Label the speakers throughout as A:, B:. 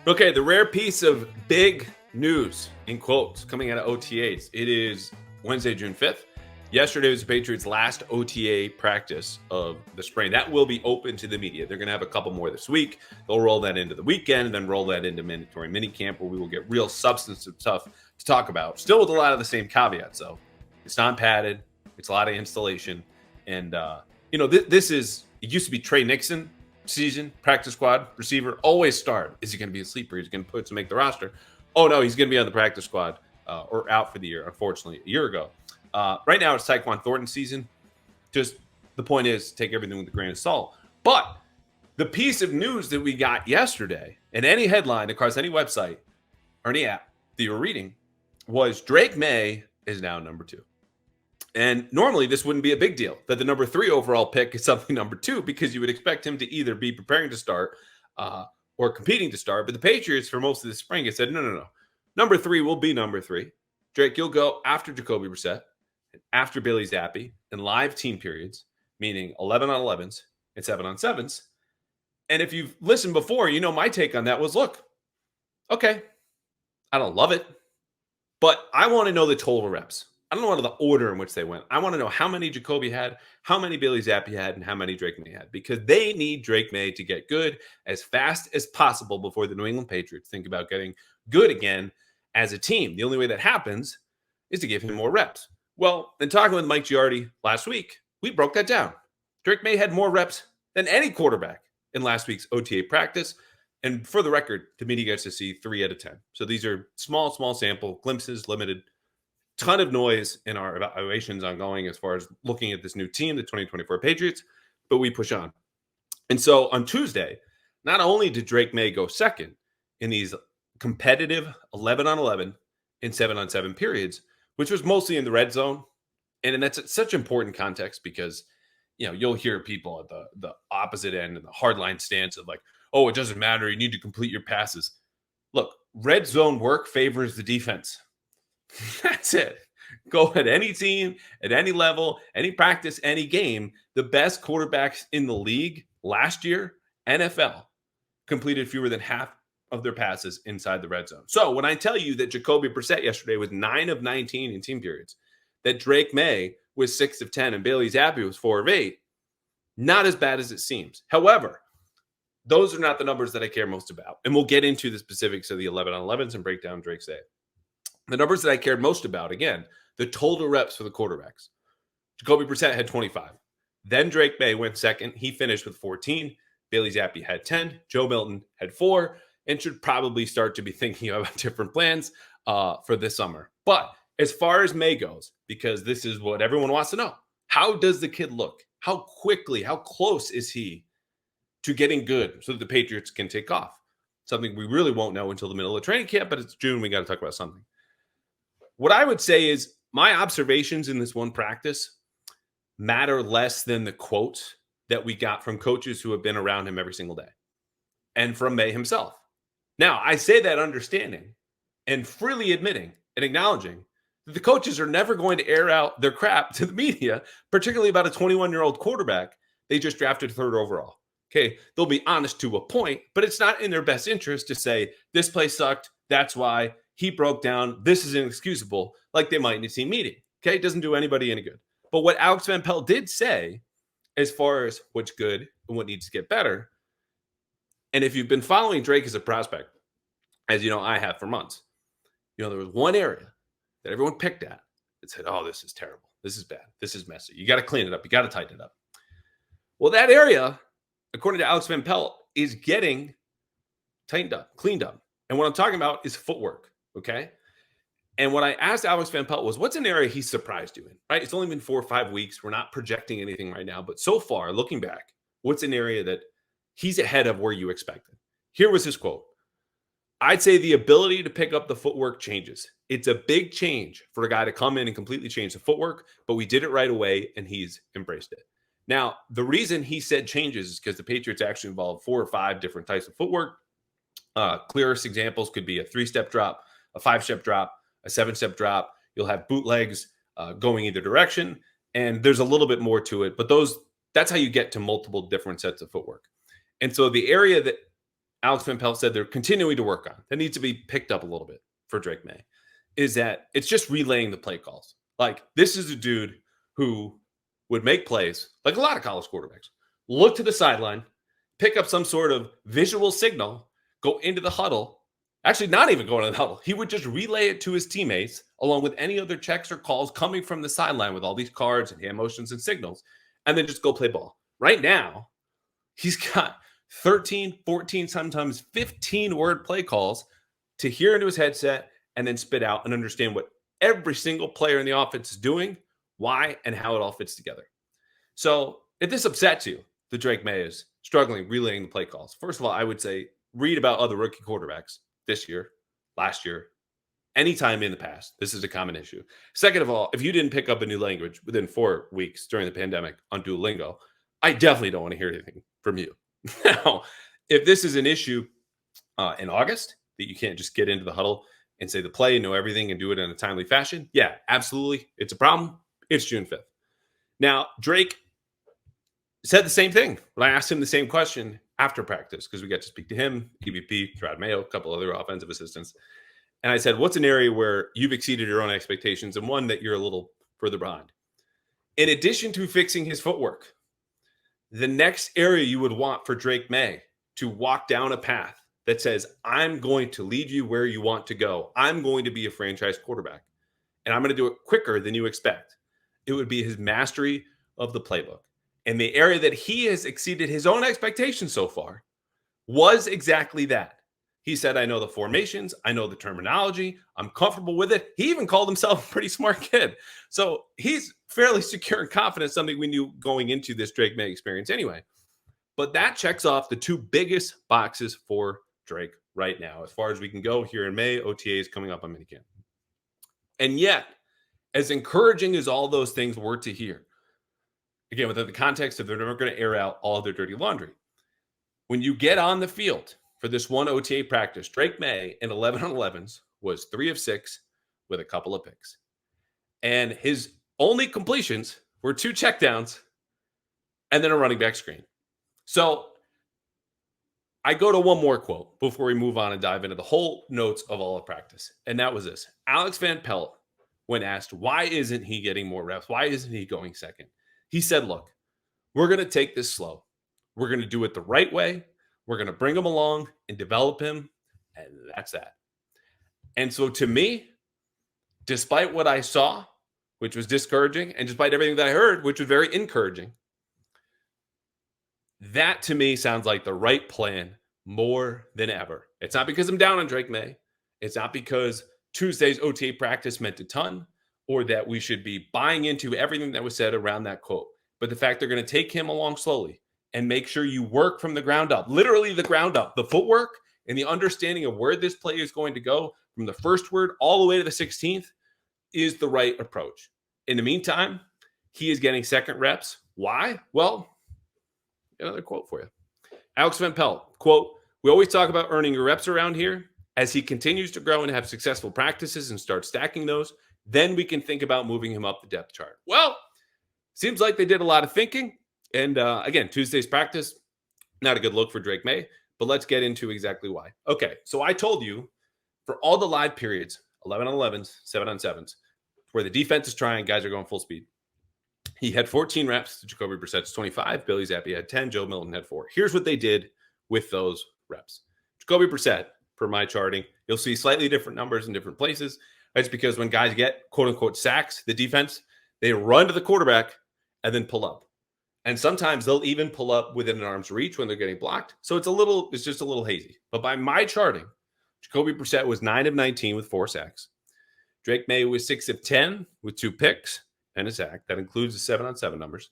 A: Okay, the rare piece of big news, in quotes, coming out of OTAs. It is Wednesday, June 5th. Yesterday was the Patriots' last OTA practice of the spring. That will be open to the media. They're going to have a couple more this week. They'll roll that into the weekend and then roll that into mandatory minicamp where we will get real substantive stuff to talk about. Still with a lot of the same caveats, though. It's not padded. It's a lot of installation. And, this is, it used to be Trey Nixon season, practice squad, receiver, always start. Is he going to be a sleeper? He's going to put to make the roster. Oh, no, he's going to be on the practice squad or out for the year, unfortunately, a year ago. Right now, it's Tyquan Thornton's season. Just the point is, take everything with a grain of salt. But the piece of news that we got yesterday, in any headline across any website or any app that you were reading, was Drake Maye is now number 2. And normally this wouldn't be a big deal that the number 3 overall pick is something number 2 because you would expect him to either be preparing to start or competing to start. But the Patriots for most of the spring have said, no. Number 3 will be number 3. Drake, you'll go after Jacoby Brissett, after Bailey Zappi in live team periods, meaning 11 on 11s and 7 on 7s. And if you've listened before, you know my take on that was, look, okay, I don't love it, but I want to know the total reps. I don't know the order in which they went. I want to know how many Jacoby had, how many Bailey Zappi had, and how many Drake Maye had, because they need Drake Maye to get good as fast as possible before the New England Patriots think about getting good again as a team. The only way that happens is to give him more reps. Well, in talking with Mike Giardi last week, we broke that down. Drake Maye had more reps than any quarterback in last week's OTA practice. And for the record, the media gets to see 3 out of 10. So these are small sample, glimpses, limited. Ton of noise in our evaluations ongoing as far as looking at this new team, the 2024 Patriots, but we push on. And so on Tuesday, not only did Drake Maye go second in these competitive 11 on 11 and 7 on 7 periods, which was mostly in the red zone. And that's such important context because, you'll hear people at the opposite end and the hardline stance of like, oh, it doesn't matter. You need to complete your passes. Look, red zone work favors the defense. That's it. Go at any team, at any level, any practice, any game. The best quarterbacks in the league last year, NFL, completed fewer than half of their passes inside the red zone. So when I tell you that Jacoby Brissett yesterday was 9 of 19 in team periods, that Drake Maye was 6 of 10 and Bailey Zappi was 4 of 8, not as bad as it seems. However, those are not the numbers that I care most about. And we'll get into the specifics of the 11 on 11s and break down Drake's day. The numbers that I cared most about, again, the total reps for the quarterbacks. Jacoby Brissett had 25. Then Drake Maye went second. He finished with 14. Bailey Zappi had 10. Joe Milton had 4 and should probably start to be thinking about different plans for this summer. But as far as Maye goes, because this is what everyone wants to know, how does the kid look? How quickly, how close is he to getting good so that the Patriots can take off? Something we really won't know until the middle of training camp, but it's June. We got to talk about something. What I would say is my observations in this one practice matter less than the quotes that we got from coaches who have been around him every single day and from Maye himself. Now, I say that understanding and freely admitting and acknowledging that the coaches are never going to air out their crap to the media, particularly about a 21-year-old quarterback they just drafted 3rd overall. Okay, they'll be honest to a point, but it's not in their best interest to say this play sucked, that's why. He broke down. This is inexcusable, like they might in a team meeting. Okay, it doesn't do anybody any good. But what Alex Van Pelt did say, as far as what's good and what needs to get better, and if you've been following Drake as a prospect, as you know I have for months, there was one area that everyone picked at that said, "Oh, this is terrible. This is bad. This is messy. You got to clean it up. You got to tighten it up." Well, that area, according to Alex Van Pelt, is getting tightened up, cleaned up. And what I'm talking about is footwork. Okay. And what I asked Alex Van Pelt was, what's an area he's surprised you in, right? It's only been 4 or 5 weeks. We're not projecting anything right now, but so far, looking back, what's an area that he's ahead of where you expected? Here was his quote. I'd say the ability to pick up the footwork changes. It's a big change for a guy to come in and completely change the footwork, but we did it right away and he's embraced it. Now, the reason he said changes is because the Patriots actually involve 4 or 5 different types of footwork. Clearest examples could be a 3-step drop, a 5-step drop, a 7-step drop. You'll have bootlegs going either direction, and there's a little bit more to it. But that's how you get to multiple different sets of footwork. And so the area that Alex Van Pelt said they're continuing to work on, that needs to be picked up a little bit for Drake Maye, is that it's just relaying the play calls. Like, this is a dude who would make plays, like a lot of college quarterbacks, look to the sideline, pick up some sort of visual signal, go into the huddle. Actually, not even going to the huddle. He would just relay it to his teammates along with any other checks or calls coming from the sideline with all these cards and hand motions and signals, and then just go play ball. Right now, he's got 13, 14, sometimes 15 word play calls to hear into his headset and then spit out and understand what every single player in the offense is doing, why, and how it all fits together. So if this upsets you, the Drake Maye is struggling relaying the play calls. First of all, I would say read about other rookie quarterbacks this year, last year, anytime in the past. This is a common issue. Second of all, if you didn't pick up a new language within 4 weeks during the pandemic on Duolingo, I definitely don't want to hear anything from you. Now, if this is an issue in August, that you can't just get into the huddle and say the play, know everything, and do it in a timely fashion, yeah, absolutely. It's a problem. It's June 5th. Now, Drake said the same thing when I asked him the same question after practice, because we got to speak to him, EVP, Trad Mayo, a couple other offensive assistants. And I said, what's an area where you've exceeded your own expectations and one that you're a little further behind? In addition to fixing his footwork, the next area you would want for Drake Maye to walk down a path that says, I'm going to lead you where you want to go. I'm going to be a franchise quarterback, and I'm going to do it quicker than you expect. It would be his mastery of the playbook. And the area that he has exceeded his own expectations so far was exactly that. He said, I know the formations. I know the terminology. I'm comfortable with it. He even called himself a pretty smart kid. So he's fairly secure and confident, something we knew going into this Drake Maye experience anyway. But that checks off the 2 biggest boxes for Drake right now, as far as we can go here in May. OTA is coming up on minicamp. And yet, as encouraging as all those things were to hear, again, within the context of they're never going to air out all of their dirty laundry, when you get on the field for this one OTA practice, Drake Maye in 11 on 11s was 3 of 6 with a couple of picks. And his only completions were 2 checkdowns and then a running back screen. So I go to one more quote before we move on and dive into the whole notes of all of practice. And that was this. Alex Van Pelt, when asked, why isn't he getting more reps? Why isn't he going second? He said, look, we're going to take this slow. We're going to do it the right way. We're going to bring him along and develop him. And that's that. And so to me, despite what I saw, which was discouraging, and despite everything that I heard, which was very encouraging, that to me sounds like the right plan more than ever. It's not because I'm down on Drake Maye. It's not because Tuesday's OTA practice meant a ton, or that we should be buying into everything that was said around that quote. But the fact they're going to take him along slowly and make sure you work from the ground up, literally the ground up, the footwork and the understanding of where this play is going to go from the first word all the way to the 16th is the right approach. In the meantime, he is getting second reps. Why? Well, another quote for you. Alex Van Pelt, quote, we always talk about earning your reps around here. As he continues to grow and have successful practices and start stacking those, then we can think about moving him up the depth chart. Well, seems like they did a lot of thinking. And again, Tuesday's practice, not a good look for Drake Maye, but let's get into exactly why. Okay, so I told you for all the live periods, 11 on 11s, 7 on 7s, where the defense is trying, guys are going full speed. He had 14 reps. Jacoby Brissett's 25. Billy Zappi had 10. Joe Milton had 4. Here's what they did with those reps. Jacoby Brissett, per my charting, you'll see slightly different numbers in different places. That's because when guys get quote-unquote sacks, the defense, they run to the quarterback and then pull up. And sometimes they'll even pull up within an arm's reach when they're getting blocked. So it's just a little hazy. But by my charting, Jacoby Brissett was 9 of 19 with 4 sacks. Drake Maye was 6 of 10 with 2 picks and a sack. That includes the 7 on 7 numbers.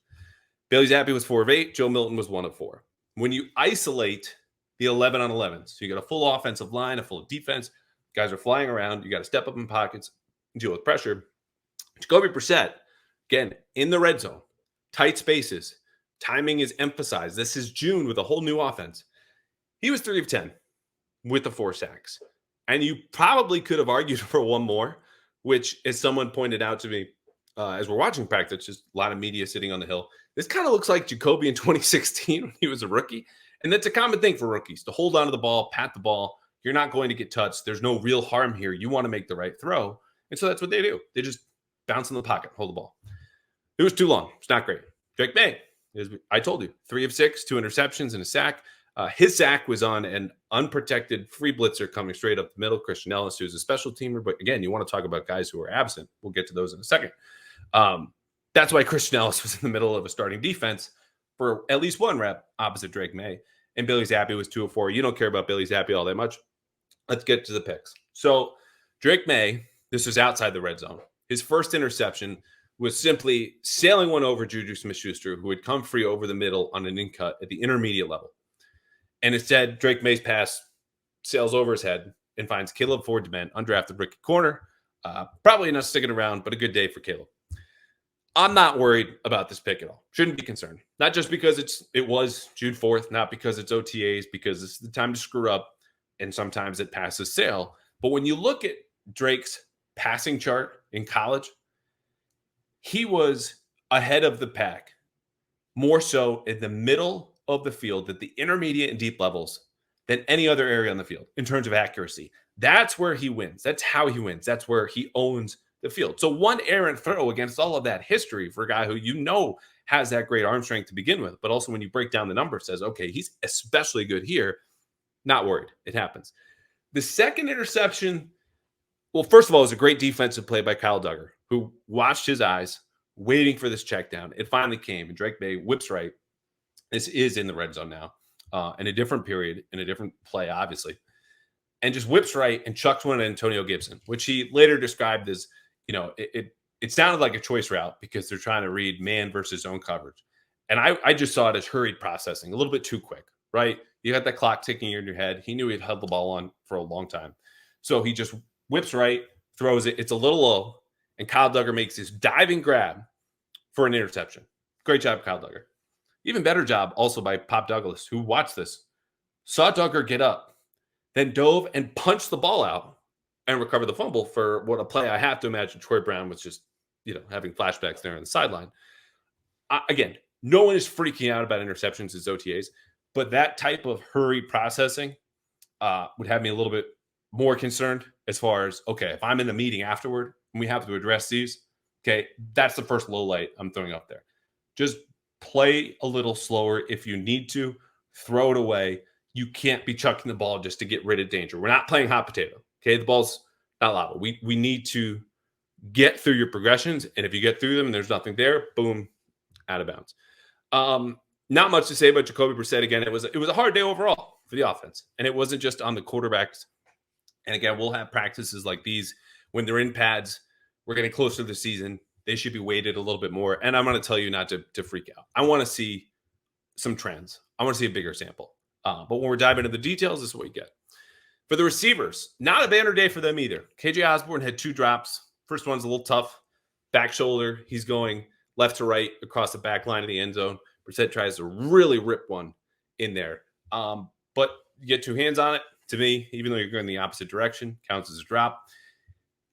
A: Billy Zappi was 4 of 8. Joe Milton was 1 of 4. When you isolate the 11 on 11, so you got a full offensive line, a full defense, guys are flying around, you got to step up in pockets, deal with pressure. Jacoby Brissett, again, in the red zone, tight spaces, timing is emphasized. This is June with a whole new offense. He was 3 of 10 with the 4 sacks. And you probably could have argued for one more, which, as someone pointed out to me as we're watching practice, just a lot of media sitting on the hill. This kind of looks like Jacoby in 2016 when he was a rookie. And that's a common thing for rookies to hold onto the ball, pat the ball. You're not going to get touched. There's no real harm here. You want to make the right throw. And so that's what they do. They just bounce in the pocket, hold the ball. It was too long. It's not great. Drake Maye, I told you, 3 of 6, 2 interceptions and a sack. His sack was on an unprotected free blitzer coming straight up the middle. Christian Ellis, who's a special teamer. But again, you want to talk about guys who are absent. We'll get to those in a second. That's why Christian Ellis was in the middle of a starting defense for at least one rep opposite Drake Maye. And Billy Zappi was 2 of 4. You don't care about Billy Zappi all that much. Let's get to the picks. So Drake Maye, this was outside the red zone. His first interception was simply sailing one over Juju Smith-Schuster, who had come free over the middle on an in-cut at the intermediate level. And instead, Drake Maye's pass sails over his head and finds Caleb Ford-Dement, undrafted rookie corner. Probably not sticking around, but a good day for Caleb. I'm not worried about this pick at all. Shouldn't be concerned. Not just because it was June 4th, not because it's OTAs, because it's the time to screw up, and sometimes it passes sail. But when you look at Drake's passing chart in college, he was ahead of the pack, more so in the middle of the field, at the intermediate and deep levels, than any other area on the field in terms of accuracy. That's where he wins. That's how he wins. That's where he owns the field. So one errant throw against all of that history for a guy who has that great arm strength to begin with, but also when you break down the numbers, says, okay, he's especially good here. Not worried. It happens. The second interception, well, first of all, it was a great defensive play by Kyle Duggar, who watched his eyes, waiting for this check down. It finally came, and Drake Maye whips right. This is in the red zone now, in a different period, in a different play, obviously, and just whips right and chucks one at Antonio Gibson, which he later described as, it sounded like a choice route because they're trying to read man versus zone coverage. And I just saw it as hurried processing, a little bit too quick, right? You got that clock ticking in your head. He knew he'd held the ball on for a long time. So he just whips right, throws it. It's a little low, and Kyle Duggar makes this diving grab for an interception. Great job, Kyle Duggar. Even better job also by Pop Douglas, who watched this, saw Duggar get up, then dove and punched the ball out and recovered the fumble for what a play I have to imagine Troy Brown was just, having flashbacks there on the sideline. Again, no one is freaking out about interceptions as OTAs, but that type of hurried processing would have me a little bit more concerned as far as, okay, if I'm in the meeting afterward and we have to address these, okay, that's the first low light I'm throwing up there. Just play a little slower if you need to. Throw it away. You can't be chucking the ball just to get rid of danger. We're not playing hot potato. Okay, the ball's not lava. We need to get through your progressions, and if you get through them and there's nothing there, boom, out of bounds. Not much to say about Jacoby Brissett. Again, it was a hard day overall for the offense, and it wasn't just on the quarterbacks. And again, we'll have practices like these when they're in pads. We're getting closer to the season. They should be weighted a little bit more. And I'm going to tell you not to freak out. I want to see some trends. I want to see a bigger sample. But when we're diving into the details, this is what you get. For the receivers, not a banner day for them either. KJ Osborne had 2 drops. First one's a little tough. Back shoulder. He's going left to right across the back line of the end zone. Brissett tries to really rip one in there. But you get 2 hands on it. To me, even though you're going the opposite direction, counts as a drop.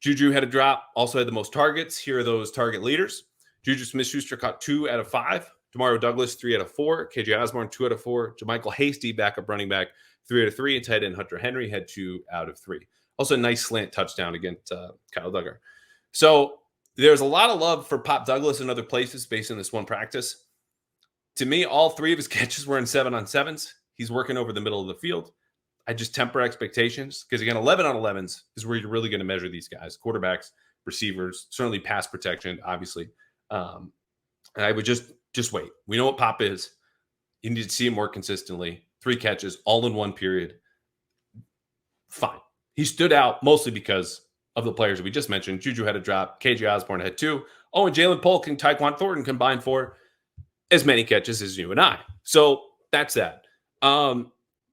A: Juju had a drop, also had the most targets. Here are those target leaders. Juju Smith-Schuster caught 2 out of 5. Demario Douglas, 3 out of 4. KJ Osborne, 2 out of 4. JaMychal Hasty, backup running back, 3 out of 3. And tight end Hunter Henry had 2 out of 3. Also a nice slant touchdown against Kyle Duggar. So there's a lot of love for Pop Douglas in other places based on this one practice. To me, all 3 of his catches were in 7-on-7s. He's working over the middle of the field. I just temper expectations because, again, 11-on-11s is where you're really going to measure these guys, quarterbacks, receivers, certainly pass protection, obviously. And I would just wait. We know what Pop is. You need to see him more consistently. 3 catches, all in one period. Fine. He stood out mostly because of the players we just mentioned. Juju had a drop. KJ Osborne had 2. Oh, and Jalen Polk and Tyquan Thornton combined for as many catches as you and I. So that's that.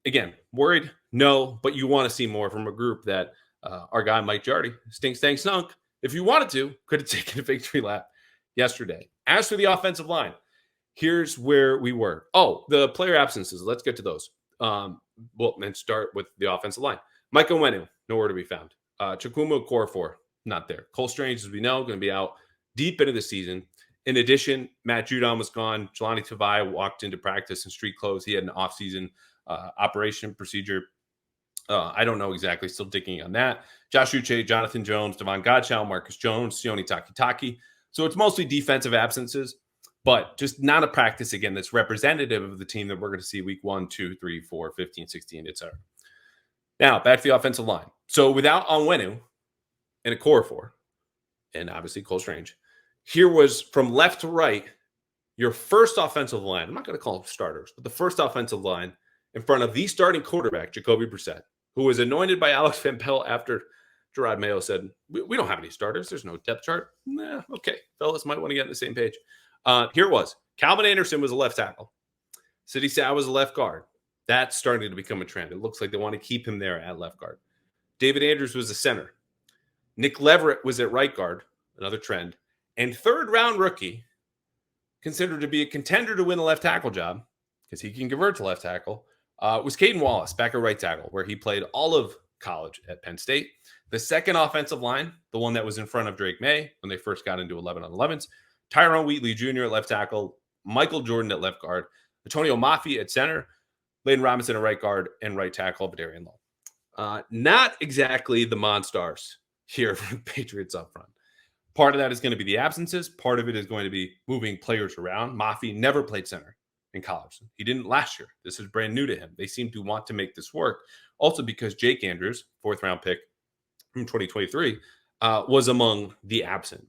A: Again, worried? No, but you want to see more from a group that our guy Mike Jardy, stink, stunk, if you wanted to, could have taken a victory lap yesterday. As for the offensive line, here's where we were. Oh, the player absences. Let's get to those. And start with the offensive line. Micah Onwenu, nowhere to be found. Chukwuma Okorafor, not there. Cole Strange, as we know, going to be out deep into the season. In addition, Matt Judon was gone. Jelani Tavai walked into practice in street clothes. He had an offseason operation procedure. I don't know exactly. Still digging on that. Josh Uche, Jonathan Jones, Devon Godchow, Marcus Jones, Sione Takitaki. So it's mostly defensive absences, but just not a practice, again, that's representative of the team that we're going to see week 1, 2, 3, 4, 15, 16, etc. Now, back to the offensive line. So without Onwenu and a core 4, and obviously Cole Strange, here was from left to right, your first offensive line. I'm not going to call them starters, but the first offensive line in front of the starting quarterback, Jacoby Brissett, who was anointed by Alex Van Pelt after Gerard Mayo said, we don't have any starters. There's no depth chart. Nah, okay. Fellas might want to get on the same page. Here it was. Calvin Anderson was a left tackle. Sidney Sow was a left guard. That's starting to become a trend. It looks like they want to keep him there at left guard. David Andrews was a center. Nick Leverett was at right guard, another trend. And third-round rookie, considered to be a contender to win the left tackle job, because he can convert to left tackle, was Caden Wallace, back at right tackle, where he played all of college at Penn State. The second offensive line, the one that was in front of Drake Maye when they first got into 11-on-11s, Tyrone Wheatley Jr. at left tackle, Michael Jordan at left guard, Antonio Mafi at center, Layden Robinson at right guard, and right tackle, Badarian Lowe. Not exactly the Monstars here for the Patriots up front. Part of that is going to be the absences. Part of it is going to be moving players around. Mafi never played center in college. He didn't last year. This is brand new to him. They seem to want to make this work. Also because Jake Andrews, 4th-round pick from 2023, was among the absent.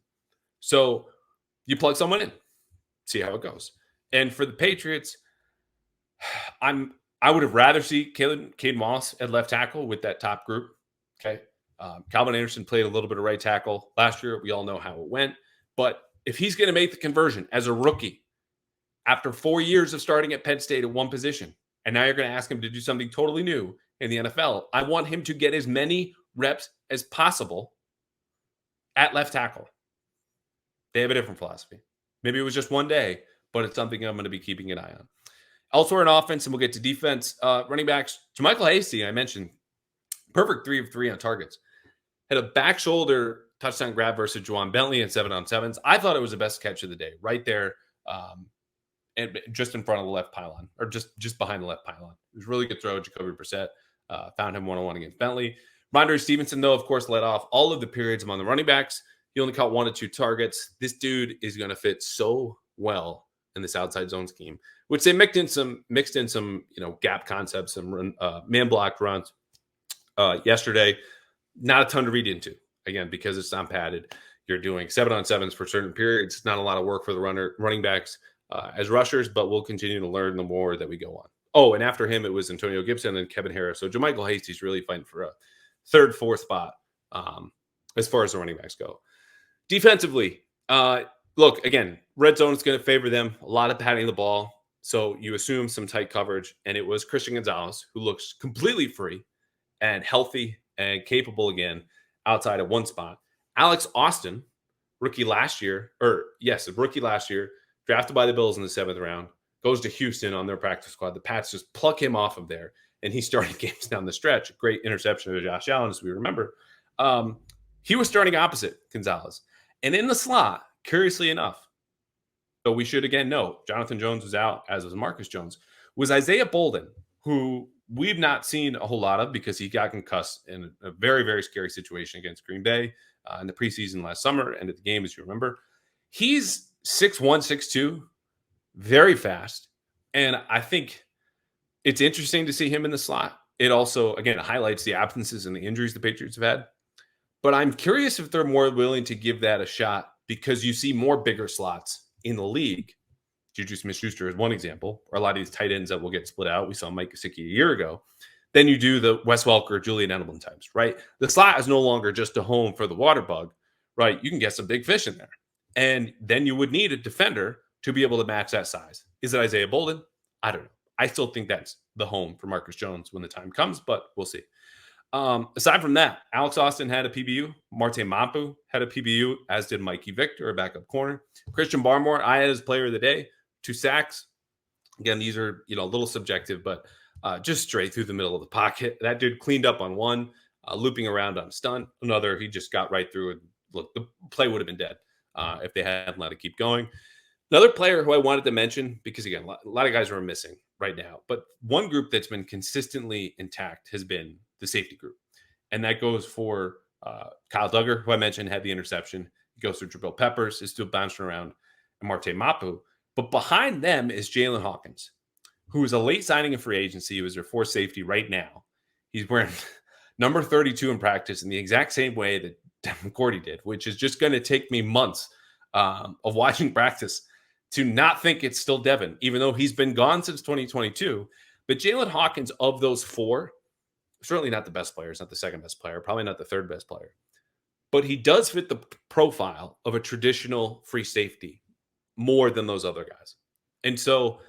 A: So you plug someone in, see how it goes. And for the Patriots, I would have rather see Caden Wallace at left tackle with that top group. Okay. Calvin Anderson played a little bit of right tackle last year. We all know how it went. But if he's going to make the conversion as a rookie after 4 years of starting at Penn State at one position, and now you're going to ask him to do something totally new in the NFL, I want him to get as many reps as possible at left tackle. They have a different philosophy. Maybe it was just one day, but it's something I'm going to be keeping an eye on. Elsewhere in offense, and we'll get to defense, running backs, JaMycal Hasty, I mentioned, perfect 3 of 3 on targets. Had a back shoulder touchdown grab versus Juwan Bentley in 7-on-7s. I thought it was the best catch of the day, right there, and just in front of the left pylon, or just behind the left pylon. It was a really good throw. Jacoby Brissett found him one-on-one against Bentley. Rondre Stevenson, though, of course, led off all of the periods among the running backs. He only caught 1 or 2 targets. This dude is going to fit so well in this outside zone scheme, which they mixed in some gap concepts, some man blocked runs yesterday. Not a ton to read into, again, because it's not padded. You're doing 7-on-7s for certain periods. It's not a lot of work for the running backs as rushers, but we'll continue to learn the more that we go on. Oh, and after him, it was Antonio Gibson and Kevin Harris. So JaMycal Hasty's really fighting for a 3rd, 4th spot as far as the running backs go. Defensively, look, again, red zone is going to favor them. A lot of patting the ball. So you assume some tight coverage. And it was Christian Gonzalez, who looks completely free and healthy and capable again outside of one spot. Alex Austin, rookie last year, drafted by the Bills in the 7th round, goes to Houston on their practice squad. The Pats just pluck him off of there, and he started games down the stretch. Great interception of Josh Allen, as we remember. He was starting opposite Gonzalez. And in the slot, curiously enough, so we should again note, Jonathan Jones was out, as was Marcus Jones, was Isaiah Bolden, who we've not seen a whole lot of because he got concussed in a very, very scary situation against Green Bay in the preseason last summer and at the game, as you remember. He's 6'1", 6'2", very fast. And I think it's interesting to see him in the slot. It also, again, highlights the absences and the injuries the Patriots have had. But I'm curious if they're more willing to give that a shot because you see more bigger slots in the league. Juju Smith-Schuster is one example, or a lot of these tight ends that will get split out. We saw Mike Gesicki a year ago. Then you do the Wes Welker, Julian Edelman types, right? The slot is no longer just a home for the water bug, right? You can get some big fish in there. And then you would need a defender to be able to match that size. Is it Isaiah Bolden? I don't know. I still think that's the home for Marcus Jones when the time comes, but we'll see. Aside from that, Alex Austin had a PBU. Marte Mampu had a PBU, as did Mikey Victor, a backup corner. Christian Barmore, I had as player of the day, 2 sacks. Again, these are a little subjective, but just straight through the middle of the pocket. That dude cleaned up on one, looping around on a stunt. Another, he just got right through it. Look, the play would have been dead if they hadn't let it keep going. Another player who I wanted to mention, because again, a lot of guys are missing right now, but one group that's been consistently intact has been the safety group. And that goes for Kyle Duggar, who I mentioned had the interception. It goes through Jabril Peppers, is still bouncing around, and Marte Mapu. But behind them is Jaylinn Hawkins, who is a late signing in free agency. He was their fourth safety right now. He's wearing number 32 in practice in the exact same way that Devin McCourty did, which is just going to take me months of watching practice to not think it's still Devin, even though he's been gone since 2022. But Jaylinn Hawkins, of those four, certainly not the best player. He's not the second best player, probably not the third best player. But he does fit the profile of a traditional free safety more than those other guys. And so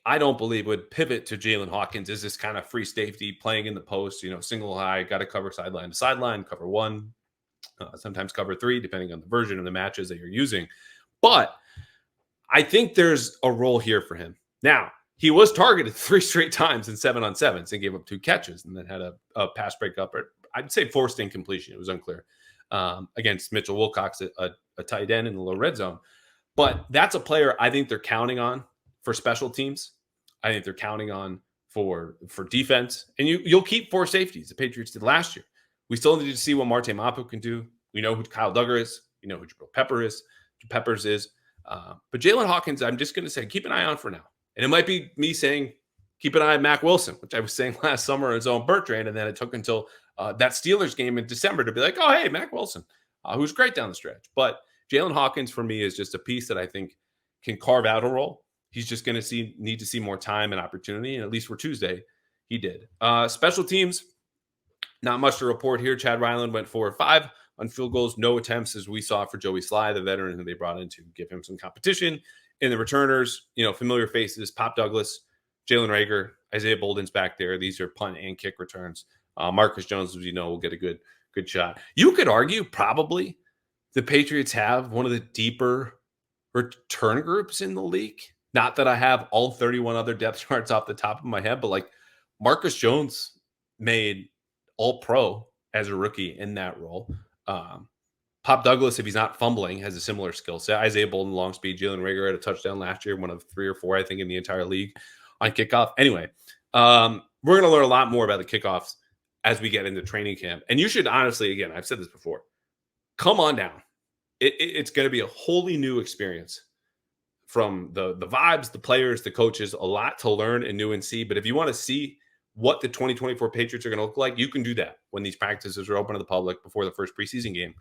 A: I don't believe, would pivot to Jaylinn Hawkins as this kind of free safety playing in the post, single high, got to cover sideline to sideline, cover one, sometimes cover three, depending on the version of the matches that you're using. But I think there's a role here for him. Now, he was targeted 3 straight times in 7-on-7s and gave up 2 catches and then had a pass breakup, or I'd say forced incompletion. It was unclear against Mitchell Wilcox, a tight end in the low red zone. But that's a player I think they're counting on for special teams. I think they're counting on for defense. And you'll keep 4 safeties. The Patriots did last year. We still need to see what Marte Mapu can do. We know who Kyle Duggar is. We know who Jabril Peppers is. But Jaylinn Hawkins, I'm just going to say, keep an eye on for now. And it might be me saying, keep an eye on Mac Wilson, which I was saying last summer in his own Bertrand. And then it took until that Steelers game in December to be like, oh, hey, Mac Wilson, who's great down the stretch. But Jaylinn Hawkins, for me, is just a piece that I think can carve out a role. He's just going to need to see more time and opportunity. And at least for Tuesday, he did. Special teams, not much to report here. Chad Ryland went 4-5 on field goals, no attempts, as we saw for Joey Sly, the veteran who they brought in to give him some competition. In the returners, familiar faces, Pop Douglas, Jalen Reagor, Isaiah Bolden's back there. These are punt and kick returns. Marcus Jones, as you know, will get a good shot. You could argue probably the Patriots have one of the deeper return groups in the league. Not that I have all 31 other depth charts off the top of my head, but like Marcus Jones made All-Pro as a rookie in that role. Pop Douglas, if he's not fumbling, has a similar skill set. Isaiah Bolden, long speed. Jalen Reagor had a touchdown last year, one of 3 or 4, I think, in the entire league on kickoff. Anyway, we're going to learn a lot more about the kickoffs as we get into training camp. And you should honestly, again, I've said this before, come on down. It's going to be a wholly new experience from the vibes, the players, the coaches, a lot to learn and new and see. But if you want to see what the 2024 Patriots are going to look like, you can do that when these practices are open to the public before the first preseason game.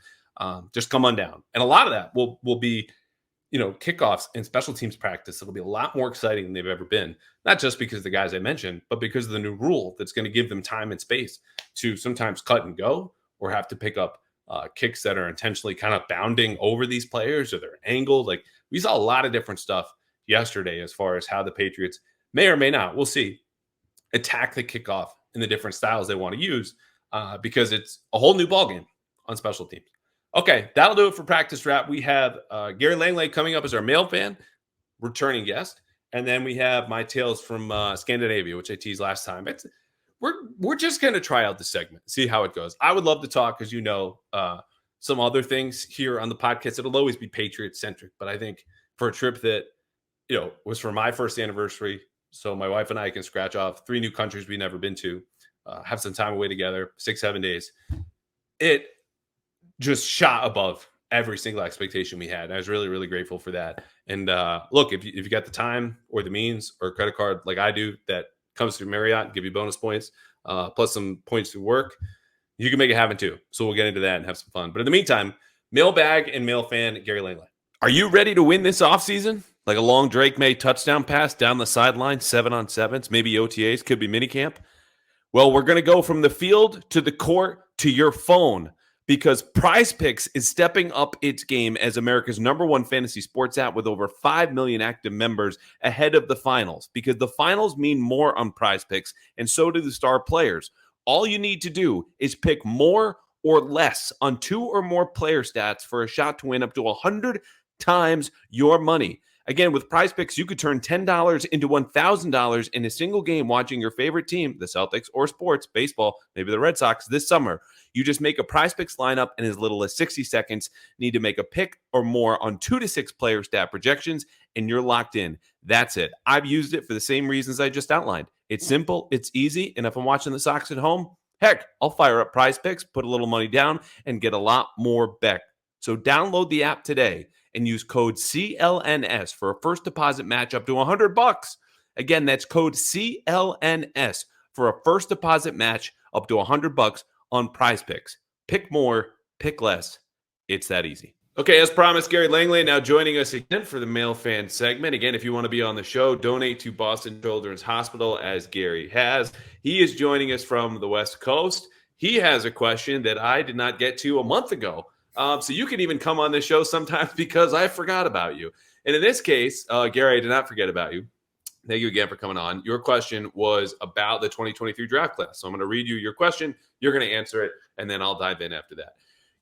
A: Just come on down. And a lot of that will be, kickoffs and special teams practice. It'll be a lot more exciting than they've ever been, not just because of the guys I mentioned, but because of the new rule that's going to give them time and space to sometimes cut and go or have to pick up kicks that are intentionally kind of bounding over these players or they're angled. Like we saw a lot of different stuff yesterday as far as how the Patriots may or may not, we'll see, attack the kickoff in the different styles they want to use because it's a whole new ballgame on special teams. Okay, that'll do it for practice wrap. We have Gary Langley coming up as our MailFan, returning guest. And then we have my tales from Scandinavia, which I teased last time. We're just going to try out the segment, see how it goes. I would love to talk, as you know, some other things here on the podcast. It'll always be Patriot-centric. But I think for a trip that, was for my first anniversary, so my wife and I can scratch off 3 new countries we've never been to, have some time away together, 6-7 days. It just shot above every single expectation we had. I was really, really grateful for that. And look, if you got the time or the means or credit card like I do that comes through Marriott and give you bonus points, plus some points through work, you can make it happen too. So we'll get into that and have some fun. But in the meantime, mailbag and MailFan, Gary Langley. Are you ready to win this offseason? Like a long Drake Maye touchdown pass down the sideline, 7-on-7s, maybe OTAs, could be minicamp. Well, we're going to go from the field to the court to your phone because PrizePicks is stepping up its game as America's #1 fantasy sports app with over 5 million active members ahead of the finals because the finals mean more on PrizePicks and so do the star players. All you need to do is pick more or less on 2 or more player stats for a shot to win up to 100 times your money. Again, with PrizePicks, you could turn $10 into $1,000 in a single game watching your favorite team, the Celtics or sports, baseball, maybe the Red Sox, this summer. You just make a PrizePicks lineup in as little as 60 seconds, need to make a pick or more on 2 to 6 player stat projections, and you're locked in. That's it. I've used it for the same reasons I just outlined. It's simple, it's easy, and if I'm watching the Sox at home, heck, I'll fire up PrizePicks, put a little money down, and get a lot more back. So download the app today and use code CLNS for a first deposit match up to $100. Again, that's code CLNS for a first deposit match up to $100 on PrizePicks. Pick more, pick less. It's that easy. Okay, as promised, Gary Langley now joining us again for the MailFan segment. Again, if you want to be on the show, donate to Boston Children's Hospital, as Gary has. He is joining us from the West Coast. He has a question that I did not get to a month ago. So you can even come on this show sometimes because I forgot about you. And in this case, Gary, I did not forget about you. Thank you again for coming on. Your question was about the 2023 draft class. So I'm going to read you your question. You're going to answer it, and then I'll dive in after that.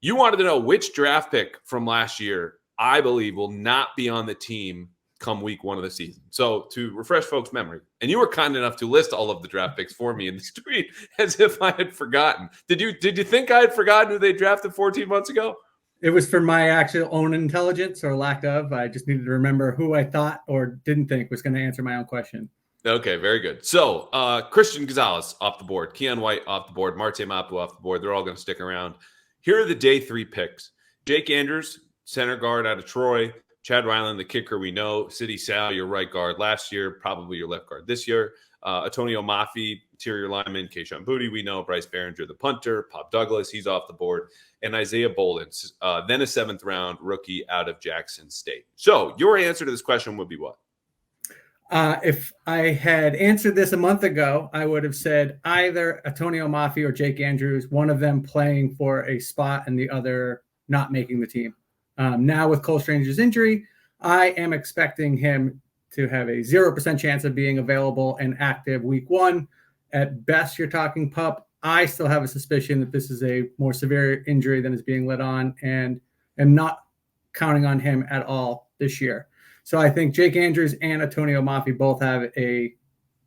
A: You wanted to know which draft pick from last year I believe will not be on the team come week 1 of the season. So to refresh folks' memory, and you were kind enough to list all of the draft picks for me in this tweet as if I had forgotten. Did you think I had forgotten who they drafted 14 months ago?
B: It was for my actual own intelligence or lack of. I just needed to remember who I thought or didn't think was going to answer my own question.
A: Okay, very good. So Christian Gonzalez off the board, Keon White off the board, Marte Mapu off the board. They're all going to stick around. Here are the day 3 picks. Jake Andrews, center guard out of Troy. Chad Ryland, the kicker we know. Sidney Sal, your right guard last year, probably your left guard this year. Antonio Mafi, interior lineman. Keishon Boutte, we know. Bryce Behringer, the punter. Pop Douglas, he's off the board. And Isaiah Bolden, then a 7th round rookie out of Jackson State. So your answer to this question would be what?
B: If I had answered this a month ago, I would have said either Antonio Mafi or Jake Andrews, one of them playing for a spot and the other not making the team. Now with Cole Stranger's injury, I am expecting him to have a 0% chance of being available and active week 1. At best, you're talking pup. I still have a suspicion that this is a more severe injury than is being let on, and am not counting on him at all this year. So I think Jake Andrews and Antonio Mafi both have a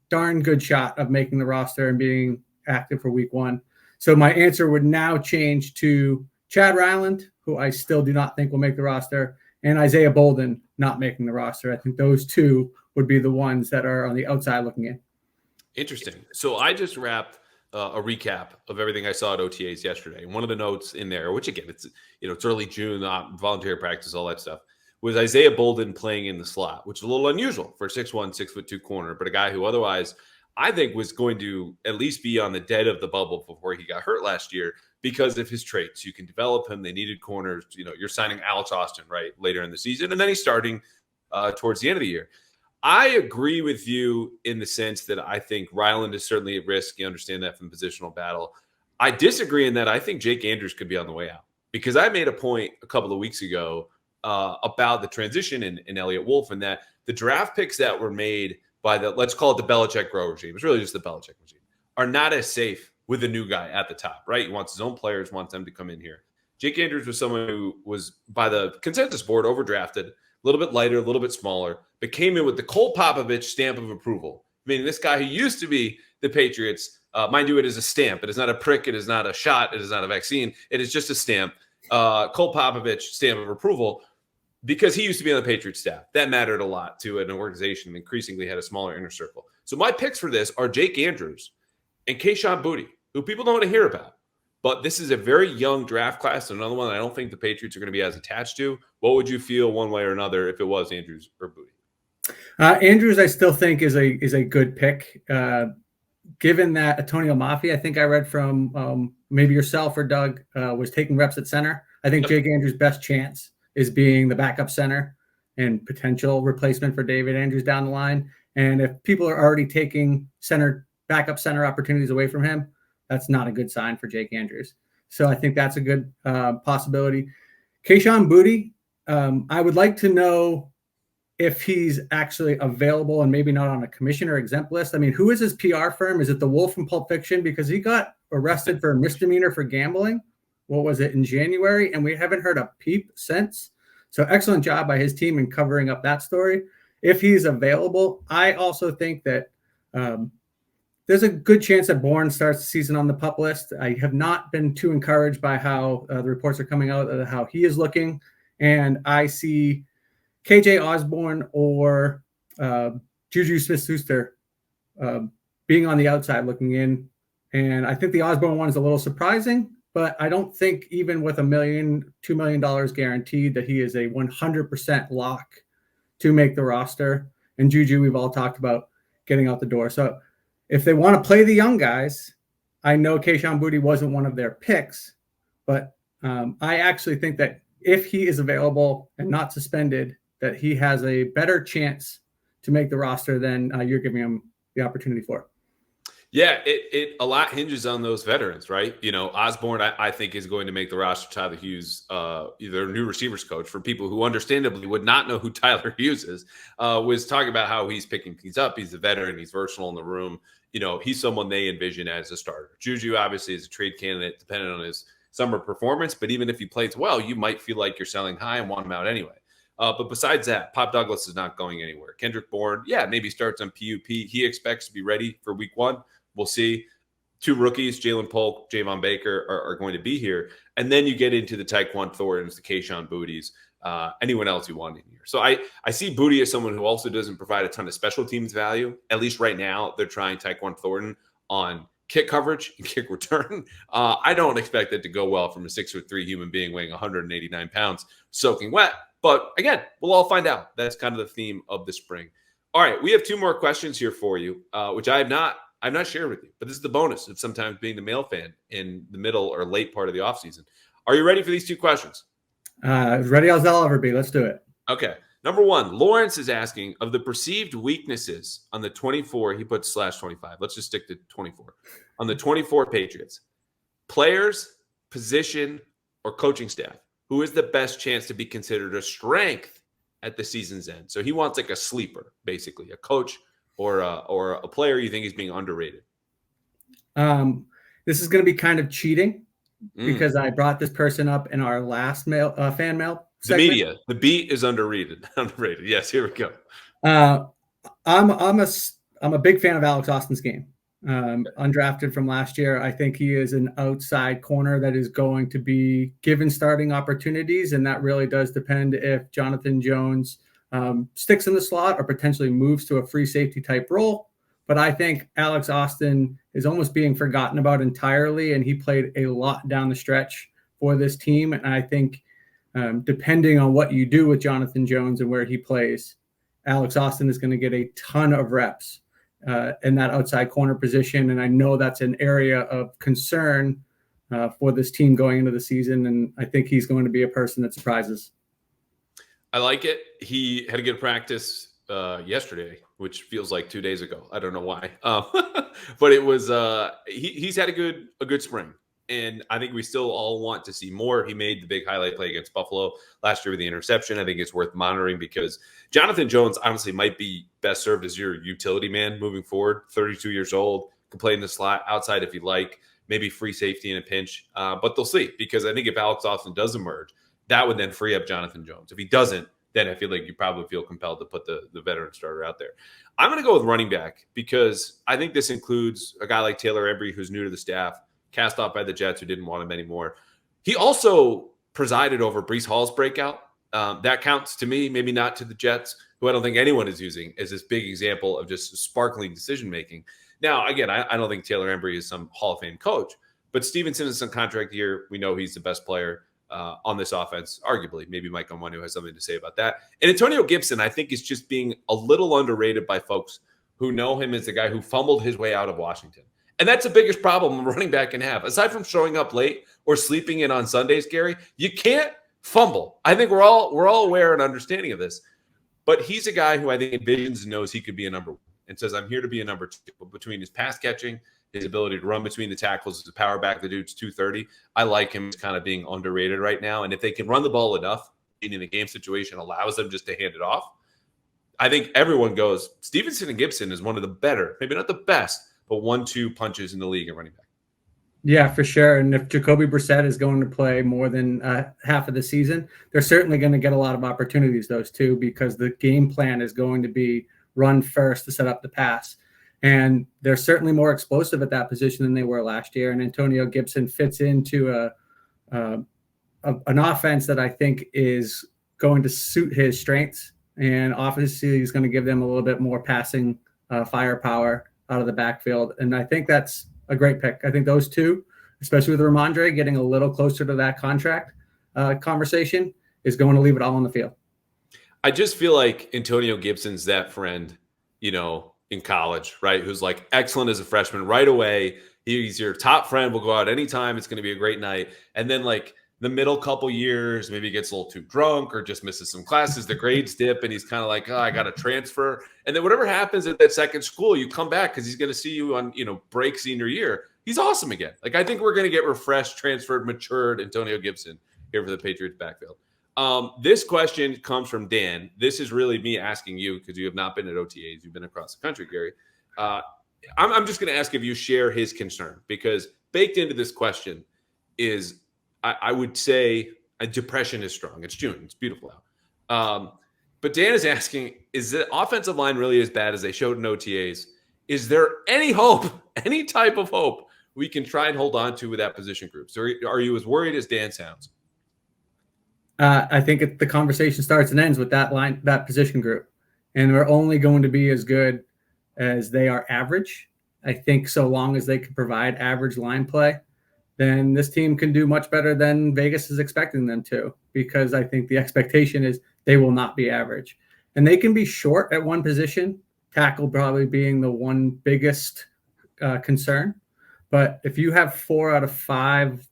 B: darn good shot of making the roster and being active for week 1. So my answer would now change to Chad Ryland, who I still do not think will make the roster, and Isaiah Bolden not making the roster. I think those two would be the ones that are on the outside looking in.
A: Interesting. So I just wrapped a recap of everything I saw at OTAs yesterday. And one of the notes in there, which again, it's early June, voluntary practice, all that stuff, was Isaiah Bolden playing in the slot, which is a little unusual for a 6'1", 6'2" corner, but a guy who otherwise I think was going to at least be on the dead of the bubble before he got hurt last year because of his traits. You can develop him. They needed corners. You're signing Alex Austin right later in the season, and then he's starting towards the end of the year. I agree with you in the sense that I think Ryland is certainly at risk. You understand that from the positional battle. I disagree in that I think Jake Andrews could be on the way out because I made a point a couple of weeks ago about the transition in Elliott Wolf and that the draft picks that were made by let's call it the Belichick Grow regime, it's really just the Belichick regime, are not as safe with the new guy at the top, right? He wants his own players, wants them to come in here. Jake Andrews was someone who was, by the consensus board, overdrafted, a little bit lighter, a little bit smaller, but came in with the Cole Popovich stamp of approval, meaning this guy who used to be the Patriots, mind you, it is a stamp. It is not a prick. It is not a shot. It is not a vaccine. It is just a stamp. Cole Popovich stamp of approval. Because he used to be on the Patriots staff. That mattered a lot to an organization that increasingly had a smaller inner circle. So my picks for this are Jake Andrews and Keishon Boutte, who people don't want to hear about. But this is a very young draft class, another one I don't think the Patriots are going to be as attached to. What would you feel one way or another if it was Andrews or Boutte?
B: Andrews, I still think is a good pick. Given that Antonio Mafi, I think I read from maybe yourself or Doug, was taking reps at center. I think Jake Andrews' best chance is being the backup center and potential replacement for David Andrews down the line. And if people are already taking backup center opportunities away from him, that's not a good sign for Jake Andrews. So I think that's a good possibility. Keishon Boutte, I would like to know if he's actually available and maybe not on a commission or exempt list. I mean, who is his PR firm? Is it the Wolf from Pulp Fiction? Because he got arrested for a misdemeanor for gambling. What was it, in January? And we haven't heard a peep since. So excellent job by his team in covering up that story. If he's available, I also think that there's a good chance that Bourne starts the season on the PUP list. I have not been too encouraged by how the reports are coming out of how he is looking. And I see KJ Osborne or Juju Smith-Schuster being on the outside looking in. And I think the Osborne one is a little surprising, but I don't think even with $1 million, $2 million guaranteed that he is a 100% lock to make the roster. And Juju, we've all talked about getting out the door. So if they want to play the young guys, I know Kayshon Boutte wasn't one of their picks, but I actually think that if he is available and not suspended, that he has a better chance to make the roster than you're giving him the opportunity for.
A: Yeah, it a lot hinges on those veterans, right? You know, Osborne, I think, is going to make the roster. Tyler Hughes, their new receivers coach, for people who understandably would not know who Tyler Hughes is, was talking about how he's picking things up. He's a veteran. He's versatile in the room. You know, he's someone they envision as a starter. Juju, obviously, is a trade candidate, depending on his summer performance. But even if he plays well, you might feel like you're selling high and want him out anyway. But besides that, Pop Douglas is not going anywhere. Kendrick Bourne, yeah, maybe starts on PUP. He expects to be ready for week 1. We'll see. 2 rookies, Jalen Polk, Javon Baker, are going to be here. And then you get into the Tyquan Thorntons, the Kayshon Boutte's, anyone else you want in here. So I see Boutte as someone who also doesn't provide a ton of special teams value. At least right now, they're trying Tyquan Thornton on kick coverage and kick return. I don't expect that to go well from a 6'3" human being weighing 189 pounds, soaking wet. But again, we'll all find out. That's kind of the theme of the spring. All right, we have 2 more questions here for you, which I've not shared with you, but this is the bonus of sometimes being the mail fan in the middle or late part of the offseason. Are you ready for these 2 questions?
B: As ready as I'll ever be. Let's do it.
A: Okay. Number 1, Lawrence is asking, of the perceived weaknesses on the 24, he puts /25. Let's just stick to 24. On the 24 Patriots, players, position, or coaching staff, who is the best chance to be considered a strength at the season's end? So he wants like a sleeper, basically, a coach or a player you think is being underrated.
B: This is going to be kind of cheating because I brought this person up in our last fan mail segment.
A: The media, the beat is underrated. Underrated. Yes, here we go.
B: I'm a big fan of Alex Austin's game. Undrafted from last year. I think he is an outside corner that is going to be given starting opportunities, and that really does depend if Jonathan Jones sticks in the slot or potentially moves to a free safety type role. But I think Alex Austin is almost being forgotten about entirely, and he played a lot down the stretch for this team. And I think depending on what you do with Jonathan Jones and where he plays, Alex Austin is going to get a ton of reps in that outside corner position. And I know that's an area of concern for this team going into the season. And I think he's going to be a person that surprises.
A: I like it. He had a good practice yesterday, which feels like 2 days ago. I don't know why. But it was he's had a good spring. And I think we still all want to see more. He made the big highlight play against Buffalo last year with the interception. I think it's worth monitoring because Jonathan Jones honestly might be best served as your utility man moving forward. 32 years old, can play in the slot outside if you like, maybe free safety in a pinch. But they'll see, because I think if Alex Austin does emerge, that would then free up Jonathan Jones. If he doesn't, then I feel like you probably feel compelled to put the veteran starter out there. I'm going to go with running back because I think this includes a guy like Taylor Embry, who's new to the staff, cast off by the Jets, who didn't want him anymore. He also presided over Breece Hall's breakout. That counts to me, maybe not to the Jets, who I don't think anyone is using as this big example of just sparkling decision-making. Now, again, I don't think Taylor Embry is some Hall of Fame coach, but Stevenson is on contract year. We know he's the best player on this offense, arguably. Maybe Mike Onwenu has something to say about that. And Antonio Gibson, I think, is just being a little underrated by folks who know him as the guy who fumbled his way out of Washington. And that's the biggest problem a running back can have. Aside from showing up late or sleeping in on Sundays, Gary, you can't fumble. I think we're all aware and understanding of this. But he's a guy who I think envisions and knows he could be a number 1 and says, I'm here to be a number 2. But between his pass catching, his ability to run between the tackles, as a power back, the dude's 230. I like him as kind of being underrated right now. And if they can run the ball enough, meaning the game situation allows them just to hand it off, I think everyone goes, Stevenson and Gibson is one of the better, maybe not the best, but 1-2 punches in the league at running back.
B: Yeah, for sure. And if Jacoby Brissett is going to play more than half of the season, they're certainly going to get a lot of opportunities, those two, because the game plan is going to be run first to set up the pass. And they're certainly more explosive at that position than they were last year. And Antonio Gibson fits into an offense that I think is going to suit his strengths. And obviously, he's going to give them a little bit more passing firepower out of the backfield. And I think that's a great pick. I think those two, especially with Ramondre getting a little closer to that contract conversation, is going to leave it all on the field.
A: I just feel like Antonio Gibson's that friend, in college, right? Who's like excellent as a freshman right away. He's your top friend. We'll go out anytime. It's going to be a great night. And then like the middle couple years, maybe he gets a little too drunk or just misses some classes. The grades dip and he's kind of like, oh, I got to transfer. And then whatever happens at that second school, you come back because he's going to see you on, break senior year. He's awesome again. Like I think we're going to get refreshed, transferred, matured Antonio Gibson here for the Patriots backfield. This question comes from Dan. This is really me asking you because you have not been at OTAs. You've been across the country, Gary. I'm just going to ask if you share his concern because baked into this question is, I would say, depression is strong. It's June. It's beautiful out. But Dan is asking, is the offensive line really as bad as they showed in OTAs? Is there any hope, any type of hope we can try and hold on to with that position group? So are you as worried as Dan sounds?
B: I think the conversation starts and ends with that position group, and we're only going to be as good as they are average. I think so long as they can provide average line play, then this team can do much better than Vegas is expecting them to, because I think the expectation is they will not be average. And they can be short at one position, tackle probably being the one biggest concern. But if you have 4 out of 5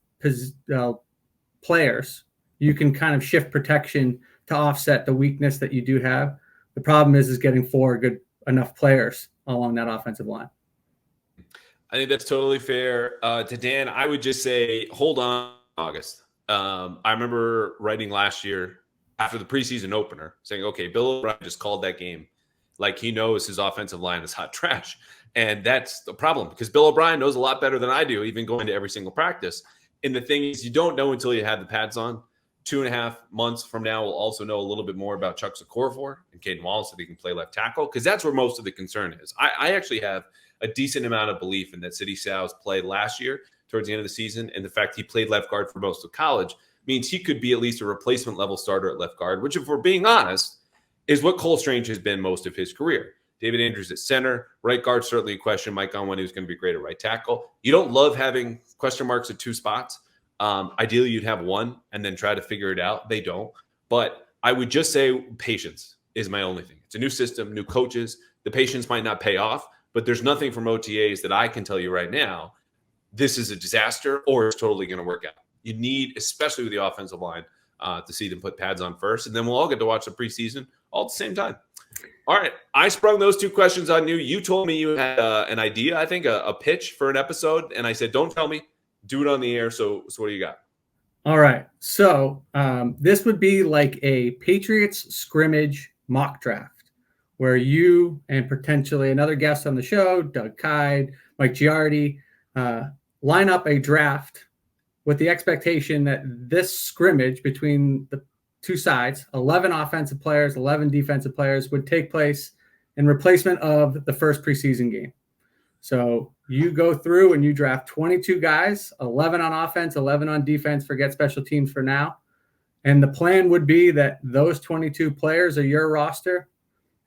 B: players, you can kind of shift protection to offset the weakness that you do have. The problem is getting 4 good enough players along that offensive line.
A: I think that's totally fair. To Dan, I would just say, hold on, August. I remember writing last year after the preseason opener saying, okay, Bill O'Brien just called that game like he knows his offensive line is hot trash. And that's the problem because Bill O'Brien knows a lot better than I do, even going to every single practice. And the thing is, you don't know until you have the pads on. 2.5 months from now, we'll also know a little bit more about Chuck Okorafor and Caden Wallace so they can play left tackle, because that's where most of the concern is. I actually have a decent amount of belief in that Sidy Sow's play last year towards the end of the season, and the fact he played left guard for most of college means he could be at least a replacement level starter at left guard, which, if we're being honest, is what Cole Strange has been most of his career. David Andrews at center, right guard, certainly a question. Mike Conway, who's going to be great at right tackle. You don't love having question marks at 2 spots. Ideally, you'd have 1 and then try to figure it out. They don't. But I would just say patience is my only thing. It's a new system, new coaches. The patience might not pay off, but there's nothing from OTAs that I can tell you right now, this is a disaster or it's totally going to work out. You need, especially with the offensive line, to see them put pads on first. And then we'll all get to watch the preseason all at the same time. All right. I sprung those 2 questions on you. You told me you had an idea, I think, a pitch for an episode. And I said, don't tell me. Do it on the air. So what do you got?
B: All right. So this would be like a Patriots scrimmage mock draft where you and potentially another guest on the show, Doug Kyde, Mike Giardi, line up a draft with the expectation that this scrimmage between the 2 sides, 11 offensive players, 11 defensive players, would take place in replacement of the first preseason game. So you go through and you draft 22 guys, 11 on offense, 11 on defense, forget special teams for now. And the plan would be that those 22 players are your roster,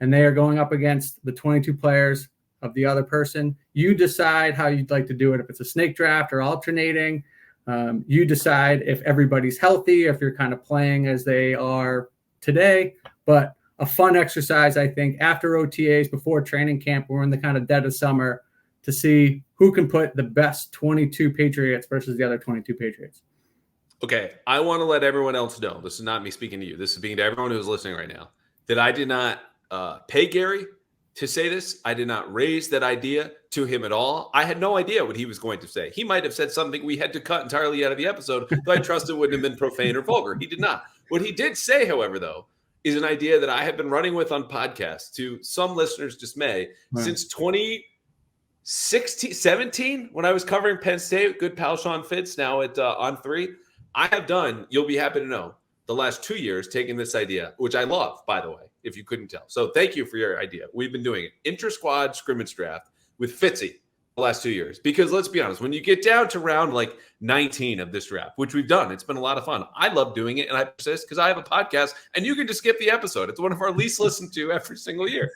B: and they are going up against the 22 players of the other person. You decide how you'd like to do it, if it's a snake draft or alternating. You decide if everybody's healthy, if you're kind of playing as they are today. But a fun exercise, I think, after OTAs, before training camp, we're in the kind of dead of summer, to see who can put the best 22 Patriots versus the other 22 Patriots.
A: Okay, I want to let everyone else know, this is not me speaking to you, this is speaking to everyone who's listening right now, that I did not pay Gary to say this. I did not raise that idea to him at all. I had no idea what he was going to say. He might have said something we had to cut entirely out of the episode, but I trust it wouldn't have been profane or vulgar. He did not. What he did say, however, though, is an idea that I have been running with on podcasts, to some listeners' dismay, since 2017, when I was covering Penn State, good pal Sean Fitz, now at On 3. I have done, you'll be happy to know, the last 2 years taking this idea, which I love, by the way, if you couldn't tell. So thank you for your idea. We've been doing it. Inter-squad scrimmage draft with Fitzy the last 2 years. Because let's be honest, when you get down to round like 19 of this draft, which we've done, it's been a lot of fun. I love doing it, and I persist because I have a podcast, and you can just skip the episode. It's one of our least listened to every single year.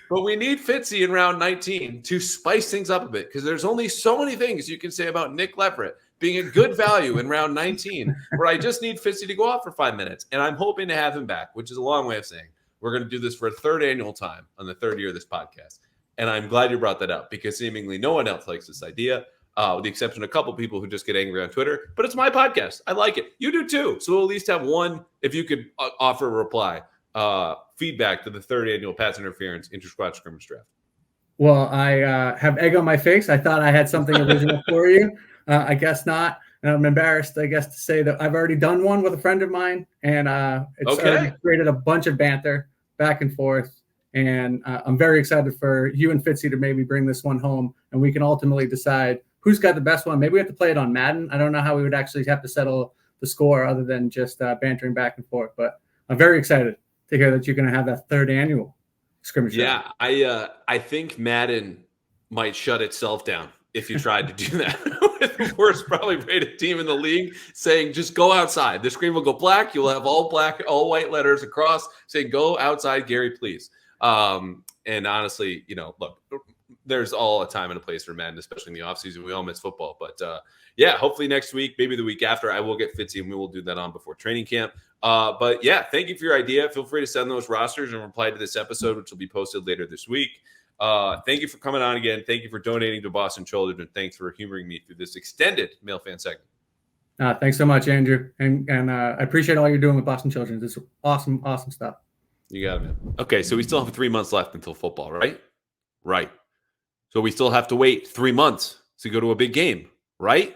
A: But we need Fitzy in round 19 to spice things up a bit, because there's only so many things you can say about Nick Leverett being a good value in round 19, where I just need Fitzy to go off for 5 minutes. And I'm hoping to have him back, which is a long way of saying we're going to do this for a third annual time on the third year of this podcast. And I'm glad you brought that up, because seemingly no one else likes this idea, with the exception of a couple people who just get angry on Twitter. But it's my podcast. I like it. You do too. So we'll at least have one, if you could offer a reply, feedback to the third annual pass interference inter-squad scrimmage draft.
B: Well, I have egg on my face. I thought I had something original for you. I guess not. And I'm embarrassed, I guess, to say that I've already done one with a friend of mine, and it's already created a bunch of banter back and forth. And I'm very excited for you and Fitzy to maybe bring this one home, and we can ultimately decide who's got the best one. Maybe we have to play it on Madden. I don't know how we would actually have to settle the score other than just bantering back and forth. But I'm very excited to hear that you're going to have that third annual scrimmage.
A: Yeah, I think Madden might shut itself down if you tried to do that. With the worst probably rated team in the league saying, just go outside. The screen will go black. You'll have all black, all white letters across saying, go outside, Gary, please. And honestly, look, there's all a time and a place for Madden, especially in the offseason. We all miss football. But yeah, hopefully next week, maybe the week after, I will get Fitzy, and we will do that on before training camp. But yeah, thank you for your idea. Feel free to send those rosters and reply to this episode, which will be posted later this week. Thank you for coming on again. Thank you for donating to Boston Children, and thanks for humoring me through this extended MailFan segment.
B: Thanks so much, Andrew. And I appreciate all you're doing with Boston Children. It's awesome, awesome stuff.
A: You got it, man. Okay, so we still have 3 months left until football, right? Right. So we still have to wait 3 months to go to a big game, right?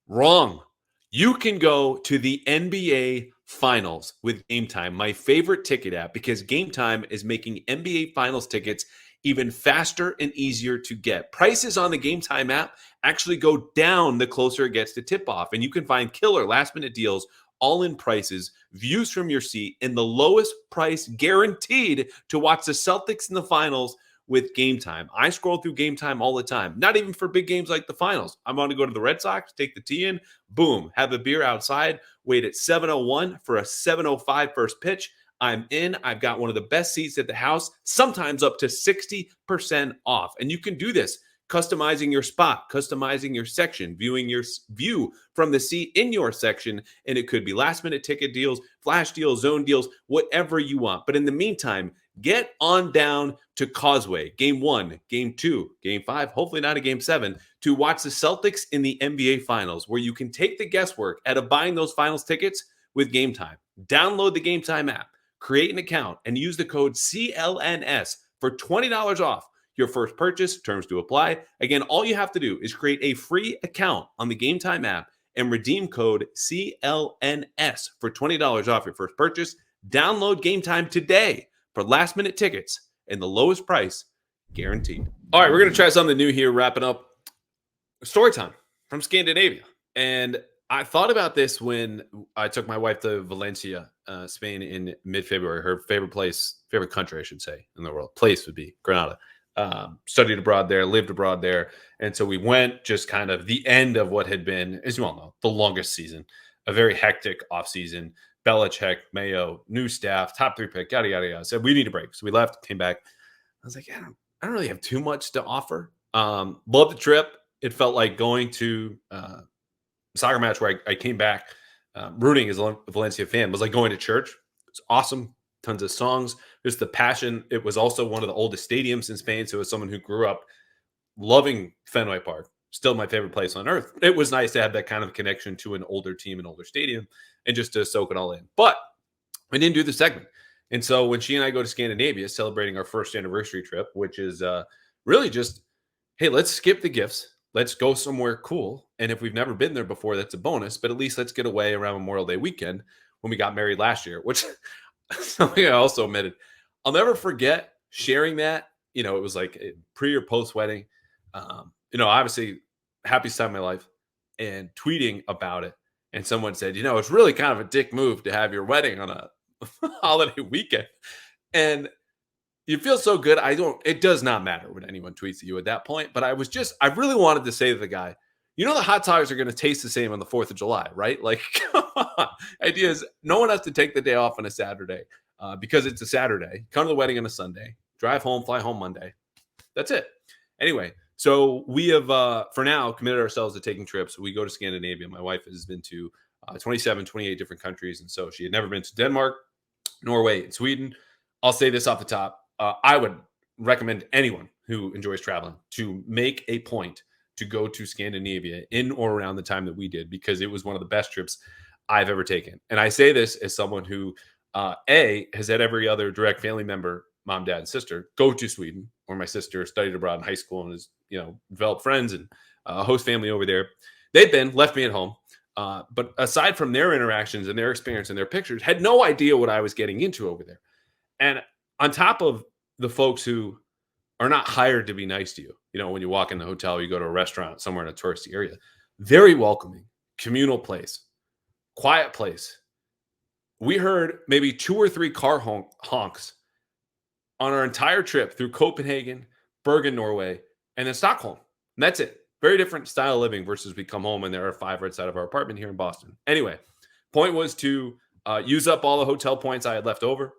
A: Wrong. You can go to the NBA Finals with GameTime, my favorite ticket app, because GameTime is making NBA Finals tickets even faster and easier to get. Prices on the GameTime app actually go down the closer it gets to tip-off, and you can find killer last-minute deals, all-in prices, views from your seat, and the lowest price guaranteed to watch the Celtics in the finals with GameTime. I scroll through GameTime all the time, not even for big games like the finals. I'm going to go to the Red Sox, take the tee in, boom, have a beer outside, wait at 7:01 for a 7:05 first pitch. I'm in. I've got one of the best seats at the house, sometimes up to 60% off. And you can do this, customizing your spot, customizing your section, viewing your view from the seat in your section. And it could be last minute ticket deals, flash deals, zone deals, whatever you want. But in the meantime, get on down to Causeway, game 1, game 2, game 5, hopefully not a game 7, to watch the Celtics in the NBA Finals, where you can take the guesswork out of buying those finals tickets with GameTime. Download the GameTime app, create an account, and use the code CLNS for $20 off your first purchase. Terms to apply. Again, all you have to do is create a free account on the GameTime app and redeem code CLNS for $20 off your first purchase. Download GameTime today for last-minute tickets and the lowest price guaranteed. All right, we're going to try something new here, wrapping up Storytime from Scandinavia. And I thought about this when I took my wife to Valencia, Spain in mid-February. Her favorite country, I should say, in the world. Place would be Granada. Studied abroad there, lived abroad there. And so we went just kind of the end of what had been, as you all know, the longest season, a very hectic offseason. Belichick, Mayo, new staff, top 3 pick, yada, yada, yada. Said, we need a break. So we left, came back. I was like, yeah, I don't really have too much to offer. Loved the trip. It felt like going to a soccer match where I came back rooting as a Valencia fan. It was like going to church. It's awesome. Tons of songs. Just the passion. It was also one of the oldest stadiums in Spain. So as someone who grew up loving Fenway Park, still my favorite place on earth, it was nice to have that kind of connection to an older team, an older stadium, and just to soak it all in. But I didn't do the segment. And so when she and I go to Scandinavia, celebrating our first anniversary trip, which is really just, hey, let's skip the gifts. Let's go somewhere cool. And if we've never been there before, that's a bonus. But at least let's get away around Memorial Day weekend when we got married last year, which something I also admitted. I'll never forget sharing that. It was like pre or post wedding. Obviously, happiest time of my life, and tweeting about it. And someone said, it's really kind of a dick move to have your wedding on a holiday weekend. And You feel so good. It does not matter what anyone tweets at you at that point. But I really wanted to say to the guy, you know, the hot dogs are going to taste the same on the 4th of July, right? Like, come on. Idea is no one has to take the day off on a Saturday because it's a Saturday. Come to the wedding on a Sunday, drive home, fly home Monday. That's it. Anyway, so we have, for now, committed ourselves to taking trips. We go to Scandinavia. My wife has been to 27, 28 different countries. And so she had never been to Denmark, Norway, and Sweden. I'll say this off the top. I would recommend anyone who enjoys traveling to make a point to go to Scandinavia in or around the time that we did, because it was one of the best trips I've ever taken. And I say this as someone who, has had every other direct family member, mom, dad, and sister, go to Sweden, or my sister studied abroad in high school and has, developed friends and host family over there. They've left me at home. But aside from their interactions and their experience and their pictures, had no idea what I was getting into over there. And on top of the folks who are not hired to be nice to you, when you walk in the hotel, you go to a restaurant somewhere in a touristy area, very welcoming, communal place, quiet place. We heard maybe 2 or 3 car honks on our entire trip through Copenhagen, Bergen, Norway, and then Stockholm. And that's it. Very different style of living versus we come home and there are 5 right outside of our apartment here in Boston. Anyway, point was to use up all the hotel points I had left over,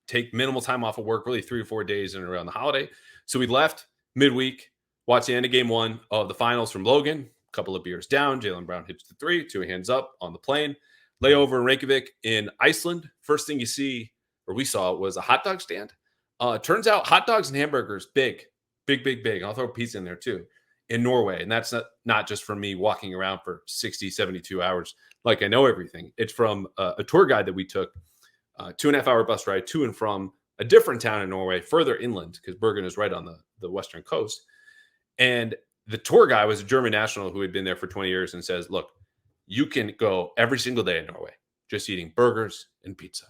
A: take minimal time off of work, really 3 or 4 days in and around the holiday. So we left midweek, watched the end of game 1 of the finals from Logan, a couple of beers down. Jaylen Brown hits the 3, 2 hands up on the plane. Layover in Reykjavik in Iceland. First thing you see, or we saw, was a hot dog stand. Turns out hot dogs and hamburgers, big. I'll throw pizza in there too, in Norway. And that's not just from me walking around for 60, 72 hours like I know everything. It's from a tour guide that we took, 2.5-hour bus ride to and from a different town in Norway, further inland, because Bergen is right on the western coast. And the tour guy was a German national who had been there for 20 years and says, look, you can go every single day in Norway just eating burgers and pizza.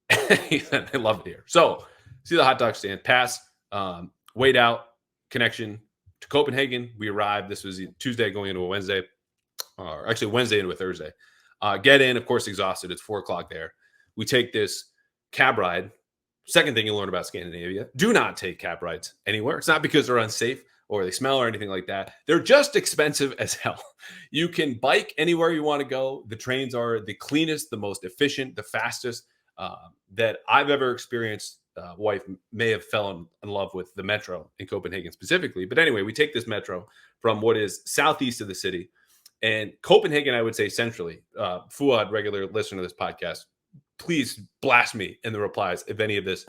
A: They love it here. So see the hot dog stand, pass, wait out, connection to Copenhagen. We arrived. This was Tuesday going into a Wednesday, or actually Wednesday into a Thursday. Get in, of course, exhausted. It's 4:00 there. We take this cab ride. Second thing you learn about Scandinavia, do not take cab rides anywhere. It's not because they're unsafe or they smell or anything like that. They're just expensive as hell. You can bike anywhere you want to go. The trains are the cleanest, the most efficient, the fastest that I've ever experienced. Wife may have fallen in love with the metro in Copenhagen specifically. But anyway, we take this metro from what is southeast of the city. And Copenhagen, I would say centrally. Fuad, regular listener to this podcast, please blast me in the replies if any of this,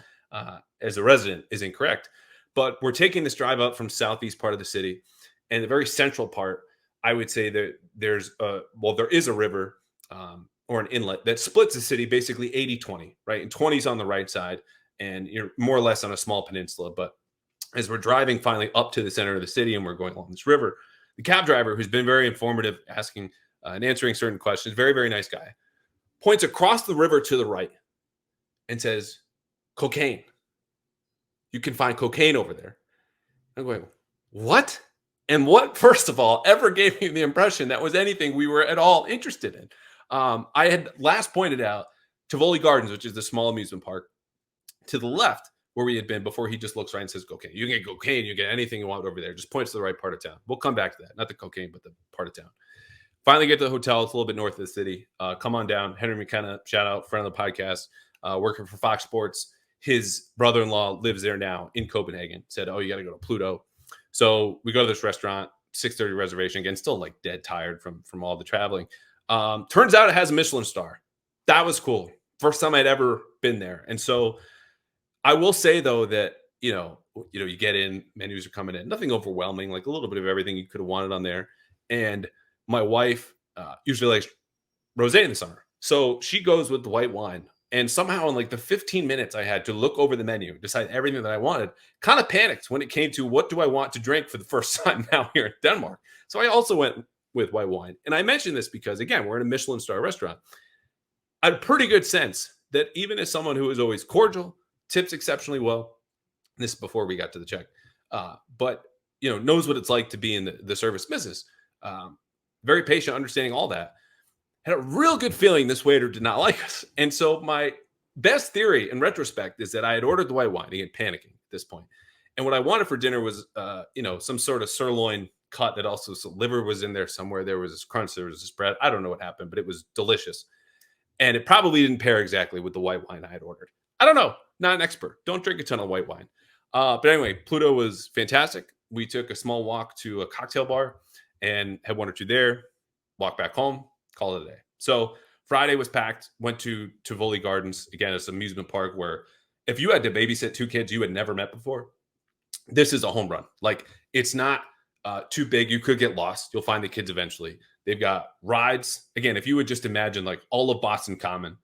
A: as a resident, is incorrect. But we're taking this drive up from southeast part of the city, and the very central part, I would say that there is a river or an inlet that splits the city basically 80-20, right? And 20 is on the right side, and you're more or less on a small peninsula. But as we're driving finally up to the center of the city and we're going along this river, the cab driver, who's been very informative, asking and answering certain questions, very, very nice guy, points across the river to the right and says, cocaine. You can find cocaine over there. I'm going, what? And what, first of all, ever gave me the impression that was anything we were at all interested in? I had last pointed out Tivoli Gardens, which is the small amusement park, to the left where we had been before. He just looks right and says, cocaine. You can get cocaine. You get anything you want over there. Just points to the right part of town. We'll come back to that. Not the cocaine, but the part of town. Finally get to the hotel. It's a little bit north of the city. Come on down. Henry McKenna, shout out, friend of the podcast, working for Fox Sports. His brother-in-law lives there now in Copenhagen. Said, oh, you got to go to Pluto. So we go to this restaurant, 6:30 reservation. Again, still like dead tired from all the traveling. Turns out it has a Michelin star. That was cool. First time I'd ever been there. And so I will say, though, that, you get in, menus are coming in. Nothing overwhelming, like a little bit of everything you could have wanted on there. And my wife usually likes rosé in the summer. So she goes with the white wine. And somehow in like the 15 minutes I had to look over the menu, decide everything that I wanted, kind of panicked when it came to what do I want to drink for the first time now here in Denmark. So I also went with white wine. And I mentioned this because, again, we're in a Michelin star restaurant. I had a pretty good sense that even as someone who is always cordial, tips exceptionally well, this is before we got to the check, but, knows what it's like to be in the service business. Very patient, understanding all that. Had a real good feeling this waiter did not like us. And so my best theory in retrospect is that I had ordered the white wine, again, panicking at this point. And what I wanted for dinner was, some sort of sirloin cut that also, so liver was in there somewhere. There was this crunch, there was this bread. I don't know what happened, but it was delicious. And it probably didn't pair exactly with the white wine I had ordered. I don't know. Not an expert. Don't drink a ton of white wine. But anyway, Pluto was fantastic. We took a small walk to a cocktail bar and had one or two there, walked back home, call it a day. So Friday was packed, went to Tivoli Gardens. Again, it's an amusement park where if you had to babysit two kids you had never met before, this is a home run. Like, it's not too big. You could get lost. You'll find the kids eventually. They've got rides. Again, if you would just imagine like all of Boston Common,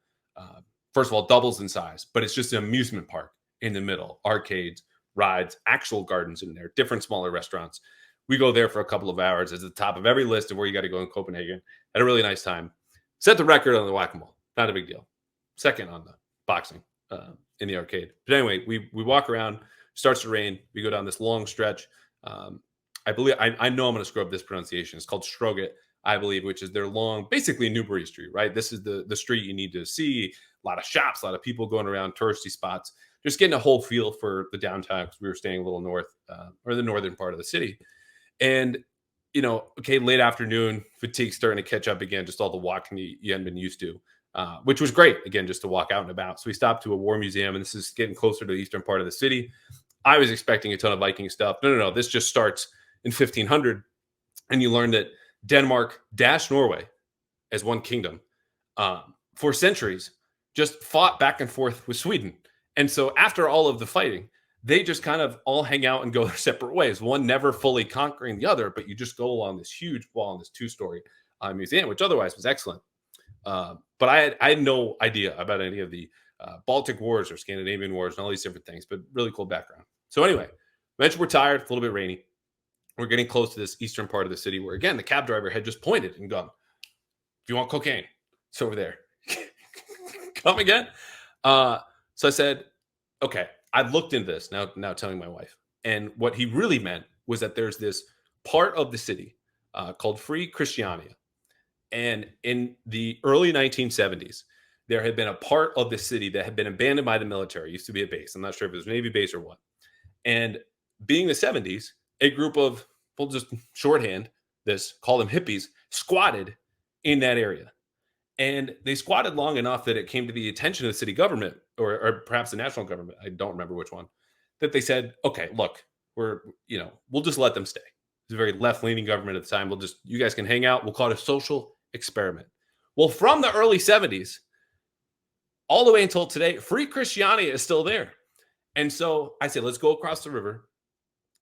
A: first of all, doubles in size, but it's just an amusement park in the middle, arcades, rides, actual gardens in there, different smaller restaurants. We go there for a couple of hours. It's at the top of every list of where you got to go in Copenhagen. Had a really nice time. Set the record on the whack-a-mole. Not a big deal. Second on the boxing in the arcade. But anyway, we walk around. Starts to rain. We go down this long stretch. I believe I know I'm going to screw up this pronunciation. It's called Stroget, I believe, which is their long, basically Newbury Street, right? This is the street you need to see. A lot of shops, a lot of people going around, touristy spots. Just getting a whole feel for the downtown because we were staying a little north or the northern part of the city. And, late afternoon, fatigue starting to catch up again, just all the walking you hadn't been used to, which was great, again, just to walk out and about. So we stopped to a war museum, and this is getting closer to the eastern part of the city. I was expecting a ton of Viking stuff. No. This just starts in 1500, and you learn that Denmark dashed Norway as one kingdom for centuries, just fought back and forth with Sweden. And so after all of the fighting, they just kind of all hang out and go their separate ways, one never fully conquering the other, but you just go along this huge wall in this two-story museum, which otherwise was excellent. But I had no idea about any of the Baltic Wars or Scandinavian Wars and all these different things, but really cool background. So anyway, mentioned we're tired, a little bit rainy. We're getting close to this eastern part of the city where, again, the cab driver had just pointed and gone, if you want cocaine, it's over there. Come again? So I said, okay, I looked into this, now telling my wife. And what he really meant was that there's this part of the city called Free Christiania. And in the early 1970s, there had been a part of the city that had been abandoned by the military. It used to be a base. I'm not sure if it was a Navy base or what. And being the 70s, a group of, we'll just shorthand this, call them hippies, squatted in that area. And they squatted long enough that it came to the attention of the city government, or perhaps the national government, I don't remember which one, that they said, okay, look, we'll just let them stay. It's a very left-leaning government at the time. You guys can hang out. We'll call it a social experiment. Well, from the early 70s, all the way until today, Free Christiania is still there. And so I said, let's go across the river.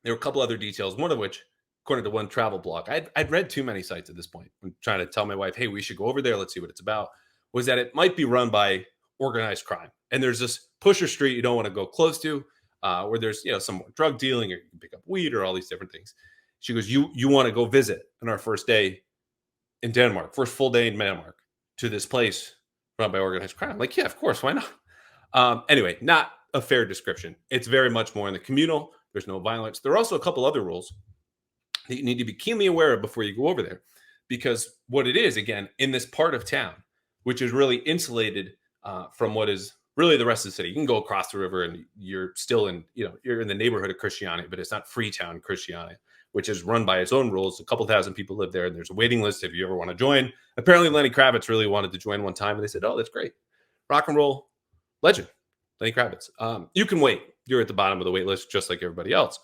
A: There were a couple other details, one of which, according to one travel blog, I'd read too many sites at this point. I'm trying to tell my wife, hey, we should go over there. Let's see what it's about. Was that it might be run by organized crime. And there's this pusher street you don't want to go close to where there's, some more drug dealing, or you can pick up weed or all these different things. She goes, you want to go visit on our first day in Denmark, first full day in Denmark, to this place run by organized crime? I'm like, yeah, of course. Why not? Anyway, not a fair description. It's very much more in the communal. There's no violence. There are also a couple other rules that you need to be keenly aware of before you go over there. Because what it is, again, in this part of town, which is really insulated from what is really the rest of the city. You can go across the river and you're still in, you're in the neighborhood of Christiania, but it's not Freetown Christiania, which is run by its own rules. A couple thousand people live there, and there's a waiting list if you ever want to join. Apparently, Lenny Kravitz really wanted to join one time, and they said, oh, that's great. Rock and roll legend, Lenny Kravitz. You can wait. You're at the bottom of the wait list, just like everybody else.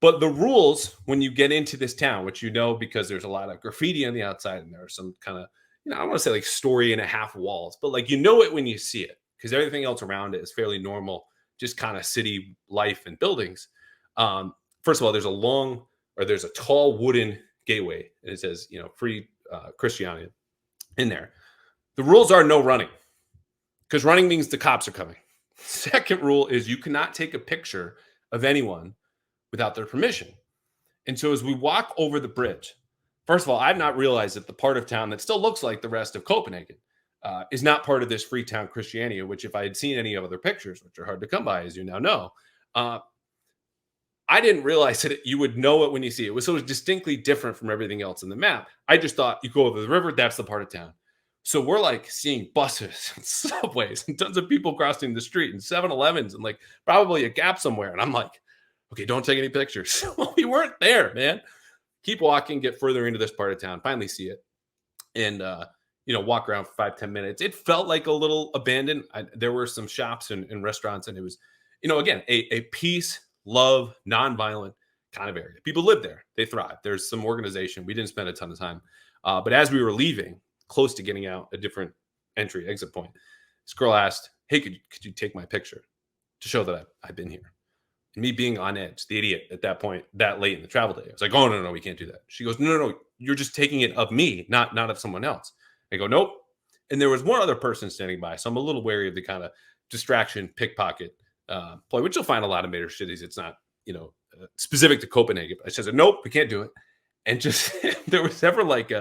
A: But the rules, when you get into this town, which because there's a lot of graffiti on the outside, and there are some kind of, I don't want to say like story and a half walls, but like it when you see it, because everything else around it is fairly normal, just kind of city life and buildings. First of all, there's a tall wooden gateway, and it says, Free Christiania in there. The rules are no running, because running means the cops are coming. Second rule is you cannot take a picture of anyone without their permission. And so as we walk over the bridge, first of all, I've not realized that the part of town that still looks like the rest of Copenhagen is not part of this Freetown Christiania, which if I had seen any of other pictures, which are hard to come by, as you now know, I didn't realize that you would know it when you see it. It was so distinctly different from everything else in the map. I just thought you go over the river, that's the part of town. So we're like seeing buses and subways and tons of people crossing the street and 7-Elevens and like probably a Gap somewhere. And I'm like, okay, don't take any pictures. We weren't there, man. Keep walking, get further into this part of town, finally see it. And, walk around for 5-10 minutes. It felt like a little abandoned. There were some shops and restaurants, and it was, again, a peace, love, nonviolent kind of area. People live there. They thrive. There's some organization. We didn't spend a ton of time. But as we were leaving, close to getting out a different entry exit point, this girl asked, hey, could you take my picture to show that I've been here? And me being on edge, the idiot at that point, that late in the travel day, I was like, oh, no, we can't do that. She goes, no, you're just taking it of me, not of someone else. I go, nope. And there was one other person standing by. So I'm a little wary of the kind of distraction, pickpocket play, which you'll find a lot of major cities. It's not, specific to Copenhagen. But I said, nope, we can't do it. And just, there was ever like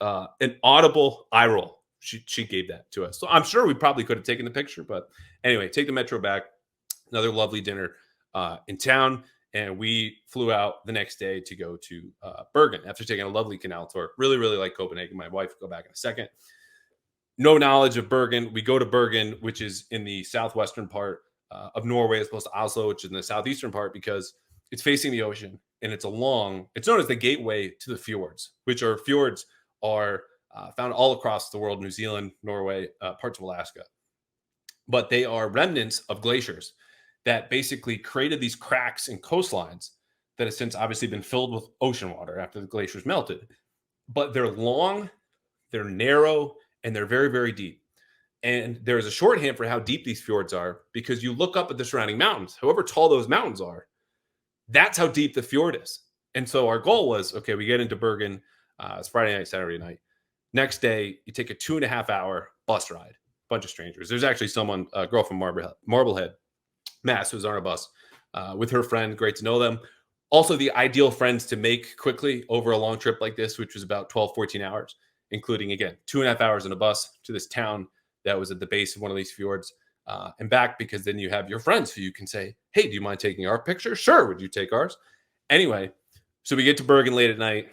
A: an audible eye roll. She gave that to us. So I'm sure we probably could have taken the picture. But anyway, take the metro back. Another lovely dinner in town. And we flew out the next day to go to Bergen after taking a lovely canal tour. Really, really like Copenhagen. My wife will go back in a second. No knowledge of Bergen. We go to Bergen, which is in the southwestern part of Norway, as opposed to Oslo, which is in the southeastern part, because it's facing the ocean and it's known as the gateway to the fjords, which are found all across the world, New Zealand, Norway, parts of Alaska. But they are remnants of glaciers that basically created these cracks in coastlines that have since obviously been filled with ocean water after the glaciers melted. But they're long, they're narrow, and they're very, very deep. And there's a shorthand for how deep these fjords are, because you look up at the surrounding mountains, however tall those mountains are, that's how deep the fjord is. And so our goal was, okay, we get into Bergen. It's Friday night, Saturday night. Next day, you take a 2.5-hour bus ride, bunch of strangers. There's actually a girl from Marblehead, Mass, who's on a bus with her friend. Great to know them. Also, the ideal friends to make quickly over a long trip like this, which was about 12-14 hours, including, again, 2.5 hours in a bus to this town that was at the base of one of these fjords and back, because then you have your friends who you can say, hey, do you mind taking our picture? Sure. Would you take ours? Anyway, so we get to Bergen late at night,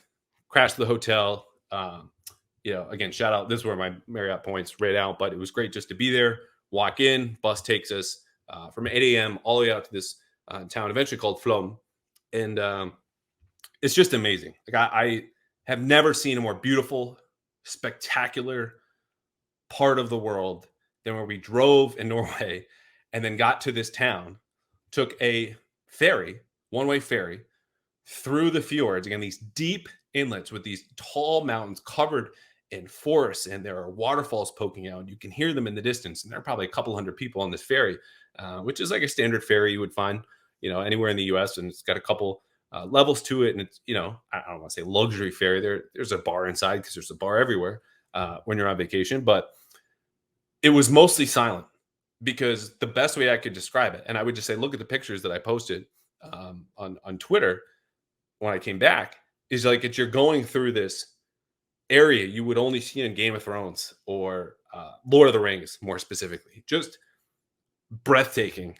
A: crash to the hotel. Again, shout out. This is where my Marriott points rate out, but it was great just to be there, walk in, bus takes us from 8 a.m. all the way out to this town eventually called Flom. And it's just amazing. Like I have never seen a more beautiful, spectacular part of the world than where we drove in Norway and then got to this town, took a ferry, one-way ferry through the fjords. Again, these deep inlets with these tall mountains covered in forests, and there are waterfalls poking out. You can hear them in the distance, and there are probably a couple hundred people on this ferry, which is like a standard ferry you would find, anywhere in the U.S. And it's got a couple levels to it, and it's, I don't want to say luxury ferry. There's a bar inside, because there's a bar everywhere when you're on vacation, but it was mostly silent, because the best way I could describe it, and I would just say, look at the pictures that I posted on Twitter when I came back, is like you're going through this area you would only see in Game of Thrones or Lord of the Rings, more specifically. Just breathtaking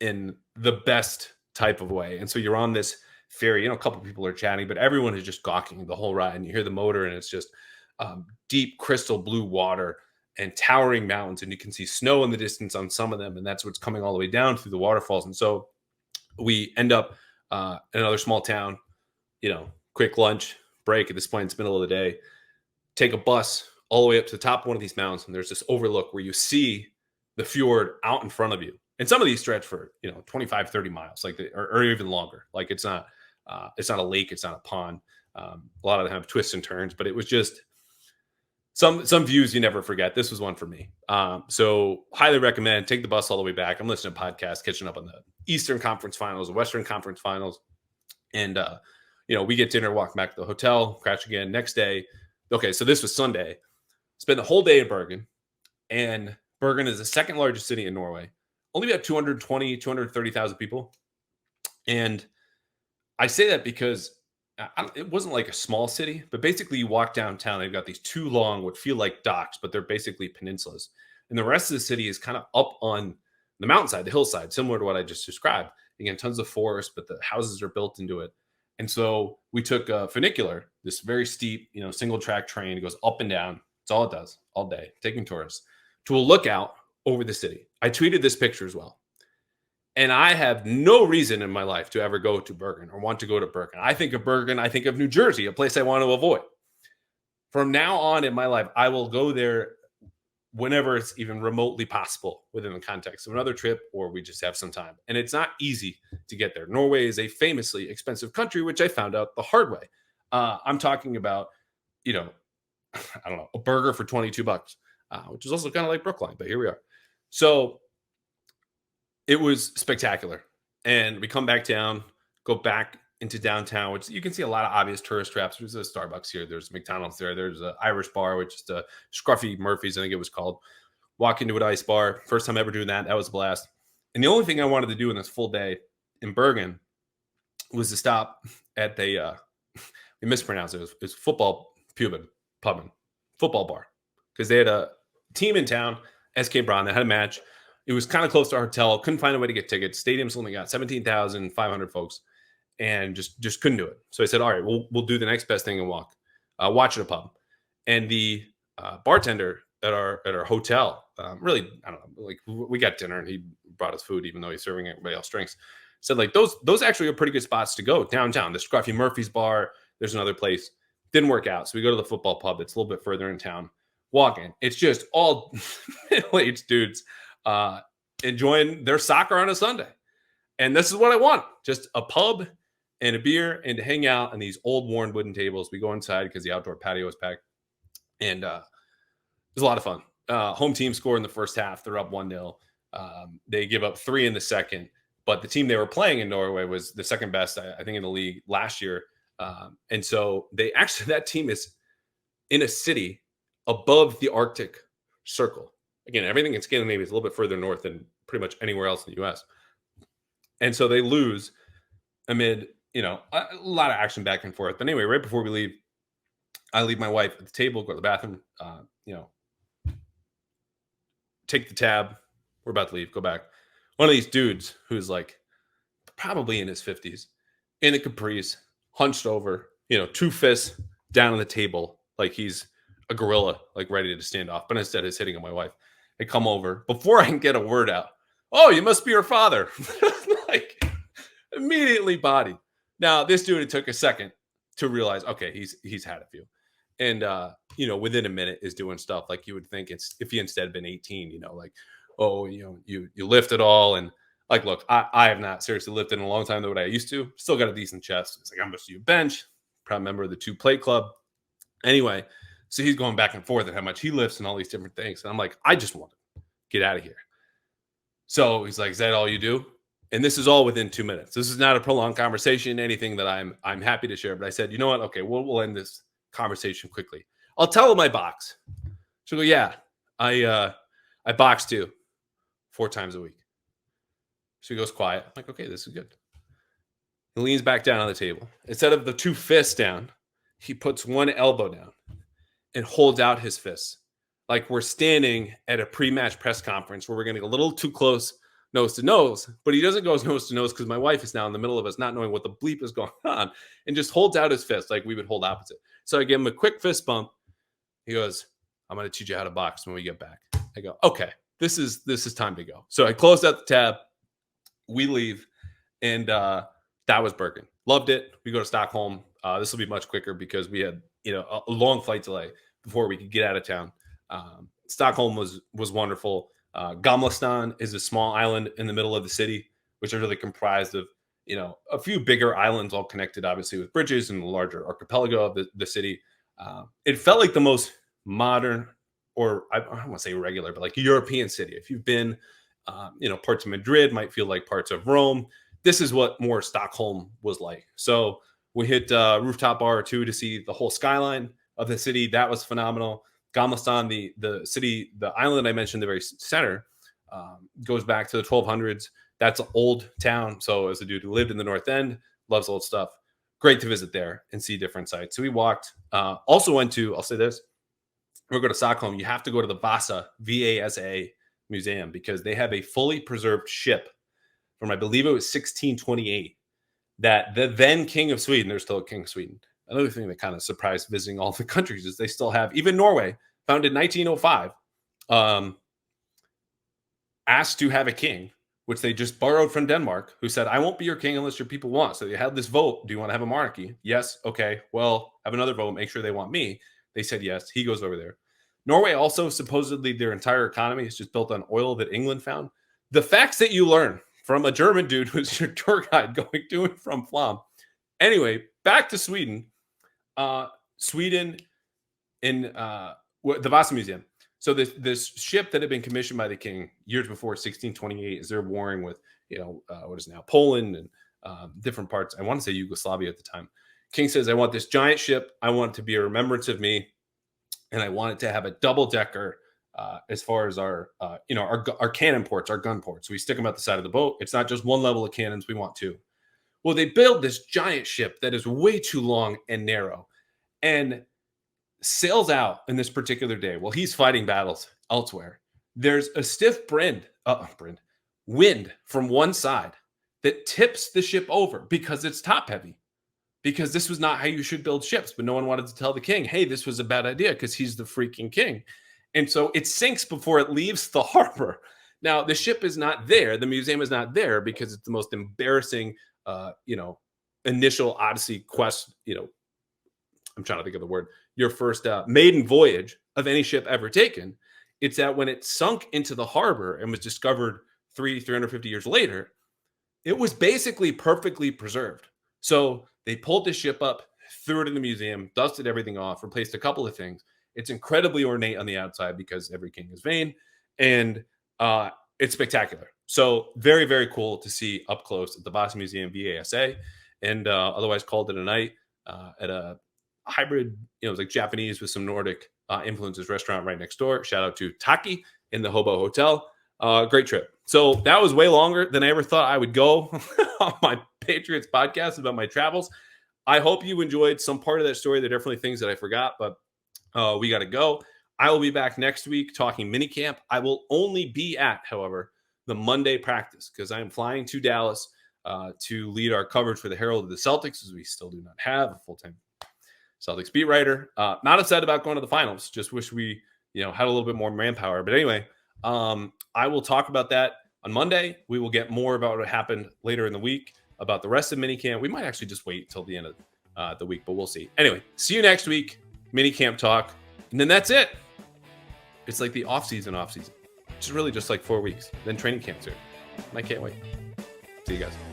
A: in the best type of way. And so you're on this ferry, a couple people are chatting, but everyone is just gawking the whole ride. And you hear the motor, and it's just deep crystal blue water and towering mountains. And you can see snow in the distance on some of them. And that's what's coming all the way down through the waterfalls. And so we end up in another small town, quick lunch break. At this point, it's the middle of the day. Take a bus all the way up to the top of one of these mountains, and there's this overlook where you see the fjord out in front of you. And some of these stretch for 25, 30 miles, or even longer. Like it's not a lake, it's not a pond. A lot of them have twists and turns, but it was just some views you never forget. This was one for me. So highly recommend. Take the bus all the way back. I'm listening to podcasts, catching up on the Eastern Conference Finals, the Western Conference Finals, and we get dinner, walk back to the hotel, crash again. Next day. Okay, so this was Sunday. Spent the whole day in Bergen, and Bergen is the second largest city in Norway. Only about 230,000 people. And I say that because it wasn't like a small city, but basically you walk downtown, they've got these two long, what feel like docks, but they're basically peninsulas. And the rest of the city is kind of up on the mountainside, the hillside, similar to what I just described. Again, tons of forest, but the houses are built into it. And so we took a funicular, this very steep, single track train. It goes up and down. It's all it does all day, taking tourists to a lookout over the city. I tweeted this picture as well. And I have no reason in my life to ever go to Bergen or want to go to Bergen. I think of Bergen, I think of New Jersey, a place I want to avoid. From now on in my life, I will go there whenever it's even remotely possible within the context of another trip, or we just have some time. And it's not easy to get there. Norway is a famously expensive country, which I found out the hard way. I'm talking about, I don't know, a burger for $22, which is also kind of like Brookline, but here we are. So it was spectacular. And we come back down, go back into downtown, which you can see a lot of obvious tourist traps. There's a Starbucks here. There's McDonald's there. There's an Irish bar, which is the Scruffy Murphy's, I think it was called. Walk into an ice bar. First time ever doing that. That was a blast. And the only thing I wanted to do in this full day in Bergen was to stop at the, we mispronounced it. It was football football bar. Because they had a team in town, SK Braun, that had a match. It was kind of close to our hotel. Couldn't find a way to get tickets. Stadium's only got 17,500 folks, and just couldn't do it. So I said, all right, we'll do the next best thing and watch at a pub. And the bartender at our hotel, really, I don't know, like we got dinner and he brought us food, even though he's serving everybody else drinks. Said like those actually are pretty good spots to go downtown. The Scruffy Murphy's bar. There's another place. Didn't work out, so we go to the football pub. It's a little bit further in town. Walk in. It's just all middle-aged dudes enjoying their soccer on a Sunday. And this is what I want. Just a pub and a beer and to hang out on these old worn wooden tables. We go inside because the outdoor patio is packed. And it was a lot of fun. Home team scored in the first half. They're up 1-0. They give up 3 in the second. But the team they were playing in Norway was the second best, I think, in the league last year. And so that team is in a city above the Arctic Circle. Again, everything in Scandinavia is a little bit further north than pretty much anywhere else in the U.S. And so they lose amid, a lot of action back and forth. But anyway, right before we leave, I leave my wife at the table, go to the bathroom, take the tab. We're about to leave, go back. One of these dudes who's like probably in his 50s, in a capris, hunched over, 2 fists down on the table, like he's a gorilla, like ready to stand off. But instead is hitting on my wife. They come over before I can get a word out. Oh, you must be her father. Like immediately bodied. Now this dude, it took a second to realize, okay, he's had a few. And within a minute is doing stuff like you would think it's if he instead had been 18, like, oh, you lift it all. And like, look, I have not seriously lifted in a long time the way I used to. Still got a decent chest. It's like, I'm just you bench. Proud member of the 2 plate club. Anyway, so he's going back and forth at how much he lifts and all these different things. And I'm like, I just want to get out of here. So he's like, is that all you do? And this is all within 2 minutes. This is not a prolonged conversation, anything that I'm happy to share. But I said, you know what? Okay, we'll end this conversation quickly. I'll tell him I box. She'll go, yeah, I box too, 4 times a week. She goes quiet. I'm like, okay, this is good. He leans back down on the table. Instead of the 2 fists down, he puts 1 elbow down and holds out his fists. Like we're standing at a pre-match press conference where we're going to get a little too close nose to nose, but he doesn't go nose to nose because my wife is now in the middle of us not knowing what the bleep is going on and just holds out his fist like we would hold opposite. So I give him a quick fist bump. He goes, I'm going to teach you how to box when we get back. I go, okay, this is time to go. So I closed out the tab. We leave. And that was Bergen. Loved it. We go to Stockholm. This will be much quicker because we had, a long flight delay before we could get out of town. Stockholm was wonderful. Gamlestan is a small island in the middle of the city, which is really comprised of, a few bigger islands all connected, obviously, with bridges and the larger archipelago of the city. It felt like the most modern, or I don't want to say regular, but like European city. If you've been, parts of Madrid might feel like parts of Rome. This is what more Stockholm was like. So we hit rooftop bar or 2 to see the whole skyline of the city. That was phenomenal. Gamlestan, the city, the island I mentioned, the very center, goes back to the 1200s. That's an old town. So as a dude who lived in the North End, loves old stuff. Great to visit there and see different sites. So we walked. Also went to, I'll say this, we'll go to Stockholm. You have to go to the Vasa, V-A-S-A museum because they have a fully preserved ship from, I believe it was 1628, that the then king of Sweden, there's still a king of Sweden. Another thing that kind of surprised visiting all the countries is they still have, even Norway, founded in 1905, asked to have a king, which they just borrowed from Denmark, who said, I won't be your king unless your people want. So they had this vote. Do you want to have a monarchy? Yes. Okay. Well, have another vote. Make sure they want me. They said yes. He goes over there. Norway also, supposedly, their entire economy is just built on oil that England found. The facts that you learn from a German dude who's your tour guide going to and from Flom. Anyway, back to Sweden. Sweden in the Vasa Museum. So this ship that had been commissioned by the king years before 1628, as they're warring with, what is now Poland and different parts. I want to say Yugoslavia at the time. King says, I want this giant ship. I want it to be a remembrance of me. And I want it to have a double decker as far as our cannon ports, our gun ports. So we stick them at the side of the boat. It's not just one level of cannons. We want two. Well, they build this giant ship that is way too long and narrow and sails out in this particular day. Well, he's fighting battles elsewhere. There's a stiff wind from one side that tips the ship over because it's top heavy. Because this was not how you should build ships, but no one wanted to tell the king, hey, this was a bad idea because he's the freaking king. And so it sinks before it leaves the harbor. Now, the ship is not there. The museum is not there because it's the most embarrassing, initial Odyssey quest, I'm trying to think of the word, your first maiden voyage of any ship ever taken. It's that when it sunk into the harbor and was discovered 350 years later, it was basically perfectly preserved. So they pulled the ship up, threw it in the museum, dusted everything off, replaced a couple of things. It's incredibly ornate on the outside because every king is vain, and it's spectacular. So very, very cool to see up close at the Vasa Museum VASA, and otherwise called it a night at a hybrid, it was like Japanese with some Nordic influences restaurant right next door. Shout out to Taki in the Hobo Hotel. Great trip. So that was way longer than I ever thought I would go on my Patriots podcast about my travels. I hope you enjoyed some part of that story. There are definitely things that I forgot, but we got to go. I will be back next week talking minicamp. I will only be at, however, the Monday practice because I am flying to Dallas to lead our coverage for the Herald of the Celtics, as we still do not have a full-time Celtics beat writer. Not upset about going to the finals. Just wish we, had a little bit more manpower. But anyway, I will talk about that on Monday. We will get more about what happened later in the week, about the rest of minicamp. We might actually just wait until the end of the week, but we'll see. Anyway, see you next week. Minicamp talk. And then that's it. It's like the off-season. It's really just like 4 weeks. Then training camp's here. I can't wait. See you guys.